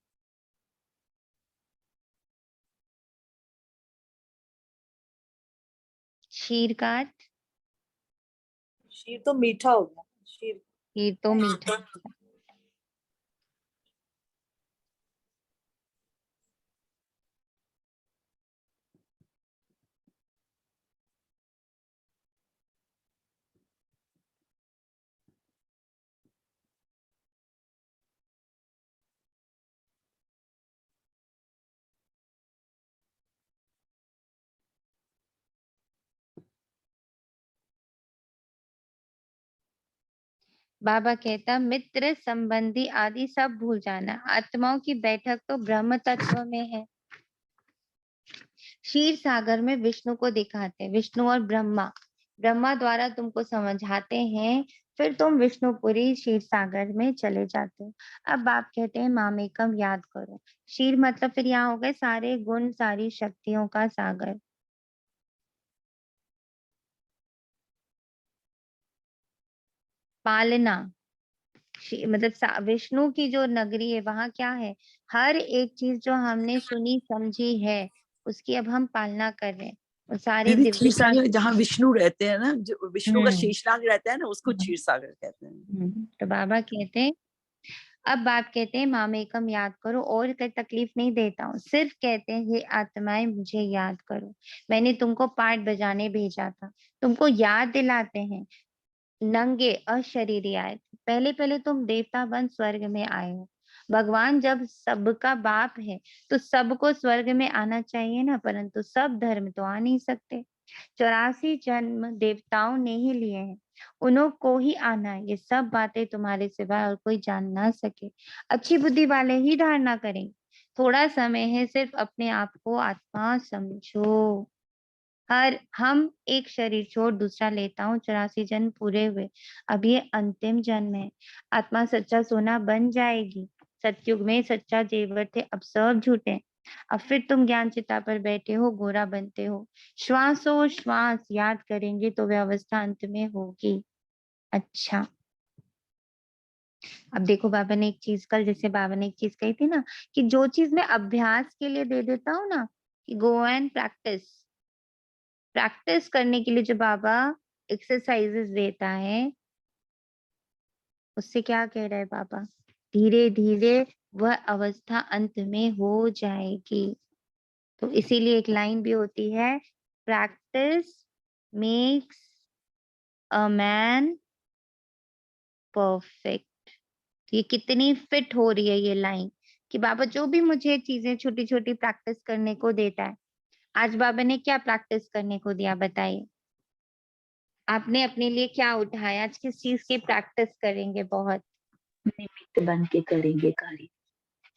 क्षीर का अर्थ, शीर तो मीठा हो गया, शीर खीर तो मीठा। बाबा कहता मित्र संबंधी आदि सब भूल जाना, आत्माओं की बैठक तो ब्रह्म तत्व में है। क्षीर सागर में विष्णु को दिखाते हैं, विष्णु और ब्रह्मा, ब्रह्मा द्वारा तुमको समझाते हैं फिर तुम विष्णुपुरी क्षीर सागर में चले जाते हो। अब बाप कहते हैं मामेकम याद करो। क्षीर मतलब फिर यहाँ हो गए सारे गुण, सारी शक्तियों का सागर। पालना, मतलब विष्णु की जो नगरी है वहां क्या है, हर एक चीज जो हमने सुनी समझी है उसकी अब हम पालना कर रहे हैं। और सारी दीदी दिव्य क्षीर सागर जहाँ विष्णु रहते हैं ना, जो विष्णु का हम्म शेषनाग रहता है ना, उसको हम्म, क्षीर सागर कहते हैं। तो बाबा कहते हैं, अब बाप कहते हैं मामेकम याद करो और कोई तकलीफ नहीं देता हूँ, सिर्फ कहते हैं हे आत्माएं मुझे याद करो, मैंने तुमको पाठ बजाने भेजा था, तुमको याद दिलाते हैं। नंगे अशरीरी आए थे, पहले पहले तुम देवता बन स्वर्ग में आए हो। भगवान जब सबका बाप है तो सबको स्वर्ग में आना चाहिए ना, परंतु सब धर्म तो आ नहीं सकते। 84 जन्म देवताओं ने ही लिए हैं, उन्हों को ही आना है। ये सब बातें तुम्हारे सिवा और कोई जान ना सके, अच्छी बुद्धि वाले ही धारणा करेंगे। थोड़ा समय है, सिर्फ अपने आप को आत्मा समझो। हम एक शरीर छोड़ दूसरा लेता हूँ, 84 जन्म पूरे हुए, अब ये अंतिम जन्म है। आत्मा सच्चा सोना बन जाएगी। सतयुग में सच्चा जेवर थे, अब सब झूठे हैं। अब फिर तुम ज्ञान चिता पर बैठे हो, गोरा बनते हो। श्वासो श्वास याद करेंगे तो व्यवस्था अंत में होगी। अच्छा, अब देखो बाबा ने एक चीज, कल जैसे बाबा ने एक चीज कही थी ना, कि जो चीज मैं अभ्यास के लिए दे देता हूँ ना, कि गो एंड प्रैक्टिस, प्रैक्टिस करने के लिए जो बाबा एक्सरसाइजेस देता है, उससे क्या कह रहा है बाबा, धीरे धीरे वह अवस्था अंत में हो जाएगी। तो इसीलिए एक लाइन भी होती है, practice makes a man perfect. ये कितनी फिट हो रही है ये लाइन, कि बाबा जो भी मुझे चीजें छोटी छोटी प्रैक्टिस करने को देता है। आज बाबा ने क्या प्रैक्टिस करने को दिया बताइए, आपने अपने लिए क्या उठाया, आज किस चीज की प्रैक्टिस करेंगे बहुत? निमित्त बन के करेंगे कार्य,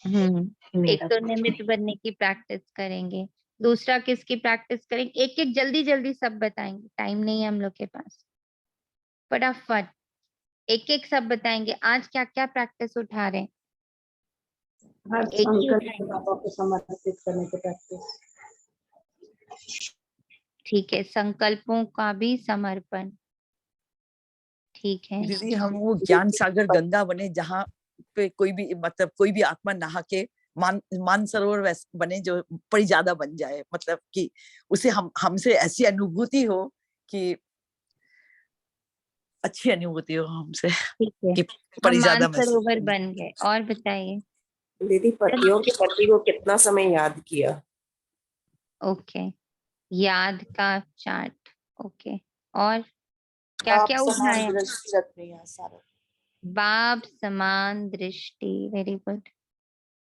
एक मेरा तो कुछ निमित्त नहीं। बनने की प्रैक्टिस करेंगे, दूसरा किसकी प्रैक्टिस करेंगे, एक एक जल्दी जल्दी सब बताएंगे, टाइम नहीं है हम लोग के पास, फटाफट एक एक सब बताएंगे। आज क्या क्या प्रैक्टिस उठा रहे हैं, हर एक ही संकल्प को उठाएंगे। बाबा को समर्पित करने की प्रैक्टिस। ठीक है, संकल्पों का भी समर्पण, ठीक है। दीदी हम वो ज्ञान सागर गंगा बने, जहाँ पे कोई भी मतलब कोई भी आत्मा नहा के मानसरोवर वैसे बने जो बड़ी ज्यादा बन जाए, मतलब कि उसे हमसे ऐसी अनुभूति हो कि अच्छी अनुभूति हो हमसे, ठीक है, कि हम बड़ी ज्यादा महसूस मानसरोवर हो। बन गए, और बताइए। दीदी पतियों के पति को कितना समय याद किया? ओके, याद का चार्ट, ओके, और क्या आप क्या समान उठाया? दृष्टि रखनी है सारा। बाप समान दृष्टि, वेरी गुड,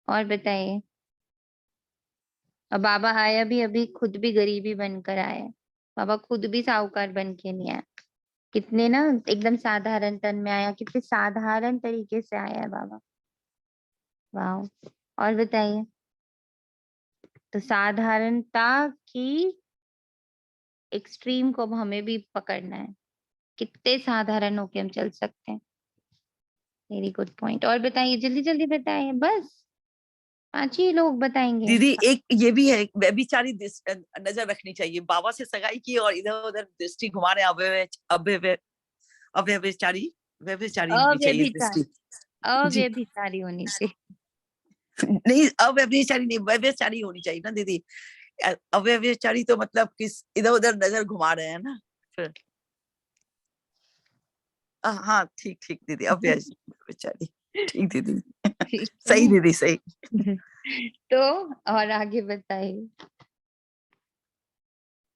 और बताइए। और बाबा आया भी अभी खुद भी गरीबी बनकर आया है, बाबा खुद भी साहूकार बन के नहीं आया, कितने ना एकदम साधारण तन में आया, कितने साधारण तरीके से आया है बाबा, वाह। और बताइए, तो साधारणता की एक्सट्रीम को अब हमें भी पकड़ना है, कितने साधारण होके हम चल सकते हैं। वेरी गुड पॉइंट, और बताइए जल्दी जल्दी बताइए, बस 5 ही लोग बताएंगे। दीदी एक ये भी है, व्यभिचारी नजर रखनी चाहिए, बाबा से सगाई की और इधर उधर दृष्टि घुमा रहे, अव्यभिचारी व्यभिचारी होनी चाहिए अव्यभिचार, दृष्टि। जी अव्यभिचारी होनी चाहिए। नहीं, अव्यभिचारी नहीं, व्यभिचारी होनी चाहिए ना दीदी। अव्यभिचारी तो मतलब किस इधर उधर नजर घुमा रहे हैं ना फिर। हाँ ठीक ठीक दीदी, अव्यभिचारी, ठीक दीदी। ठीक सही है। दीदी, सही। तो और आगे बताइए,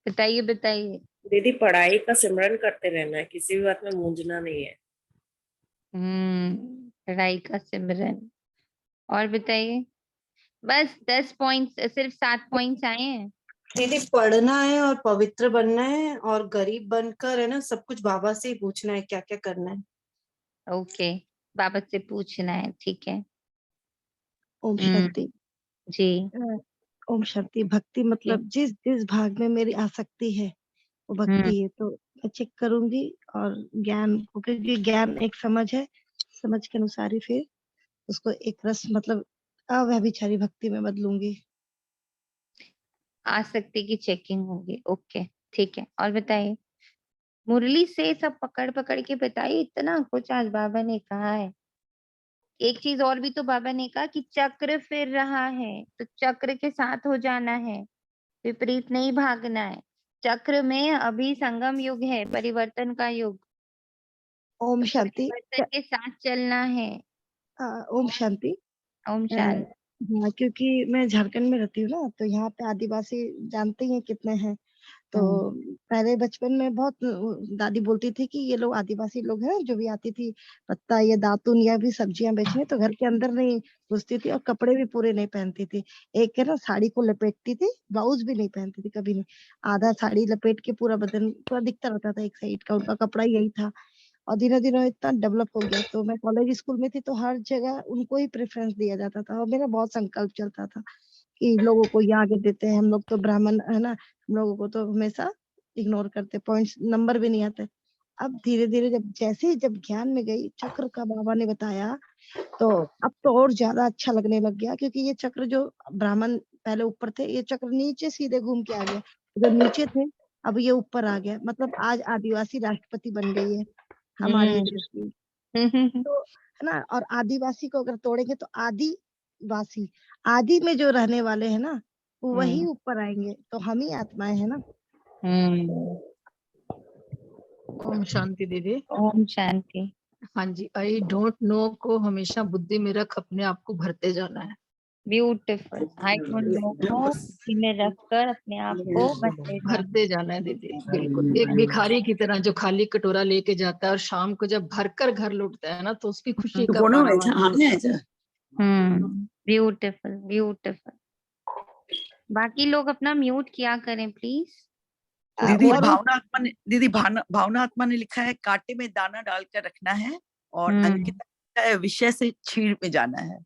बताइए बताइए। दीदी पढ़ाई का सिमरन करते रहना है, किसी भी बात में मूंझना नहीं है। पढ़ाई का सिमरन, और बताइए। बस 10 पॉइंट्स, सिर्फ 7 पॉइंट्स आए हैं। दीदी पढ़ना है और पवित्र बनना है और गरीब बनकर है ना, सब कुछ बाबा से ही पूछना है क्या क्या करना है। ओके, बाबा से पूछना है, ठीक है। ओम हम्म, शांति। जी, ओम शांति। भक्ति जी, मतलब जिस जिस भाग में मेरी आसक्ति है वो हम्म, भक्ति है, तो मैं चेक करूंगी और ज्ञान को, क्योंकि ज्ञान एक समझ है, समझ के अनुसार ही फिर उसको एक रस मतलब अव्यभिचारी भक्ति में बदलूंगी। आसक्ति की चेकिंग होगी। ओके, ठीक है। और बताइए, मुरली से सब पकड़ पकड़ के बताइए, इतना कुछ आज बाबा ने कहा है। एक चीज और भी तो बाबा ने कहा कि चक्र फिर रहा है, तो चक्र के साथ हो जाना है, विपरीत नहीं भागना है। चक्र में अभी संगम युग है, परिवर्तन का युग, ओम तो शांति। परिवर्तन के साथ चलना है। ओम शांति। ओम अ, शांति। हाँ, क्योंकि मैं झारखंड में रहती हूँ ना, तो यहाँ पे आदिवासी जानते ही हैं कितने हैं। तो पहले बचपन में बहुत दादी बोलती थी कि ये लोग आदिवासी लोग हैं, जो भी आती थी पत्ता या दातुन या भी सब्जियां बेचने, तो घर के अंदर नहीं घुसती थी और कपड़े भी पूरे नहीं पहनती थी। एक है ना साड़ी को लपेटती थी, ब्लाउज भी नहीं पहनती थी कभी नहीं, आधा साड़ी लपेट के पूरा बदन पूरा दिखता रहता था, एक साइड का उनका कपड़ा यही था। और धीरे धीरे इतना डेवलप हो गया, तो मैं कॉलेज स्कूल में थी तो हर जगह उनको ही प्रेफरेंस दिया जाता था, और मेरा बहुत संकल्प चलता था कि लोगों को ये आगे देते हैं, हम लोग तो ब्राह्मण है ना, हम लोगों को तो हमेशा इग्नोर करते, पॉइंट्स नंबर भी नहीं आते। अब धीरे धीरे जब ज्ञान में गई, चक्र का बाबा ने बताया, तो अब तो और ज्यादा अच्छा लगने लग गया, क्योंकि ये चक्र जो ब्राह्मण पहले ऊपर थे, ये चक्र नीचे सीधे घूम के आ गया, जो नीचे थे अब ये ऊपर आ गया, मतलब आज आदिवासी राष्ट्रपति बन गई है हमारे देश की। तो है ना, और आदिवासी को अगर तोड़ेंगे तो आदिवासी, आदि में जो रहने वाले हैं ना, वो वही ऊपर आएंगे, तो हम ही आत्माएं है ना। ओम शांति दीदी। ओम शांति। हाँ जी, आई डोंट नो को हमेशा बुद्धि में रख अपने आप को भरते जाना है। ब्यूटीफुल। आई डोंट नो को बुद्धि में रखकर अपने आप को भरते जाना है दीदी, बिल्कुल। एक भिखारी की तरह जो खाली कटोरा लेके जाता है और शाम को जब भरकर घर लौटता है ना, तो उसकी खुशी का पारावार नहीं होता। Beautiful beautiful. बाकी लोग अपना म्यूट किया करें प्लीज। दीदी भावना आत्मा ने लिखा है, कांटे में दाना डालकर रखना है, और अंकिता ने लिखा है, विषय से छीड़ में जाना है।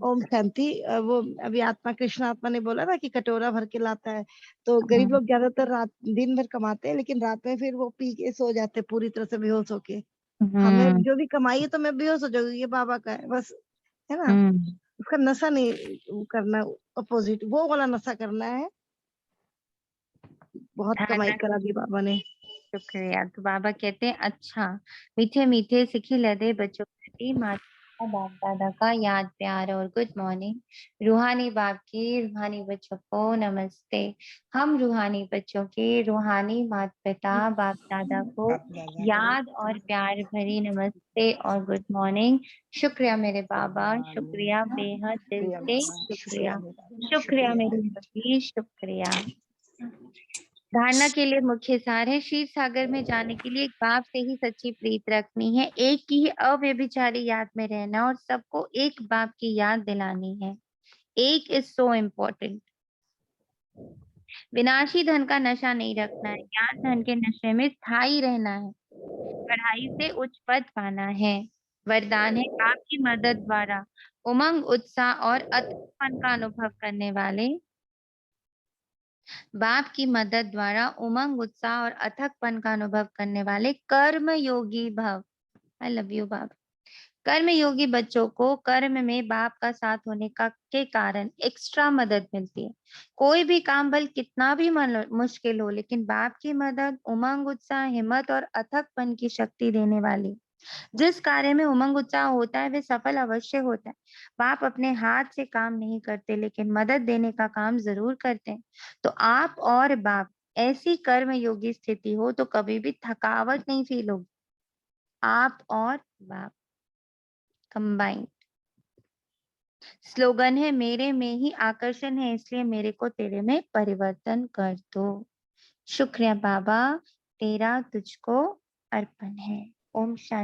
ओम शांति। वो अभी आत्मा कृष्ण आत्मा ने बोला ना कि कटोरा भर के लाता है, तो गरीब लोग ज्यादातर रात दिन भर कमाते हैं, लेकिन रात में फिर वो पी के सो जाते पूरी तरह से बेहोश होके। हमें जो भी कमाई है तो मैं बेहोश हो जाऊंगी, ये बाबा का है बस, है ना। उसका नशा नहीं करना, अपोजिट वो वाला नशा करना है। बहुत कमाई करा दी बाबा ने। शुक्रिया। तो बाबा कहते हैं, अच्छा मीठे मीठे सिखी लदे बच्चों प्रति माता बाप दादा का याद प्यार और गुड मॉर्निंग। रूहानी बाप की रूहानी बच्चों को नमस्ते। हम रूहानी बच्चों के रूहानी माता पिता बाप दादा को याद और प्यार भरी नमस्ते और गुड मॉर्निंग। शुक्रिया मेरे बाबा, शुक्रिया बेहद दिल से शुक्रिया। शुक्रिया मेरी मसीह, शुक्रिया। धारणा के लिए मुख्य सार है, क्षीर सागर में जाने के लिए एक बाप से ही सच्ची प्रीत रखनी है, एक की ही अव्यभिचारी याद में रहना, और सबको एक बाप की याद दिलानी है। एक इज सो इम्पोर्टेंट। विनाशी धन का नशा नहीं रखना है, ज्ञान धन के नशे में स्थायी रहना है, पढ़ाई से उच्च पद पाना है। वरदान है, बाप की मदद द्वारा उमंग उत्साह और अतुलपन का अनुभव करने वाले, बाप की मदद द्वारा उमंग उत्साह और अथकपन का अनुभव करने वाले कर्म योगी भव। आई लव यू बाप। कर्म योगी बच्चों को कर्म में बाप का साथ होने का के कारण एक्स्ट्रा मदद मिलती है। कोई भी काम भले कितना भी मुश्किल हो, लेकिन बाप की मदद उमंग उत्साह हिम्मत और अथकपन की शक्ति देने वाली। जिस कार्य में उमंग उत्साह होता है वे सफल अवश्य होता है। बाप अपने हाथ से काम नहीं करते, लेकिन मदद देने का काम जरूर करते हैं। तो आप और बाप ऐसी कर्म योगी स्थिति हो तो कभी भी थकावट नहीं फील होगी। आप और बाप कंबाइंड। स्लोगन है, मेरे में ही आकर्षण है, इसलिए मेरे को तेरे में परिवर्तन कर दो। शुक्रिया बाबा, तेरा तुझको अर्पण है। ओम शांति।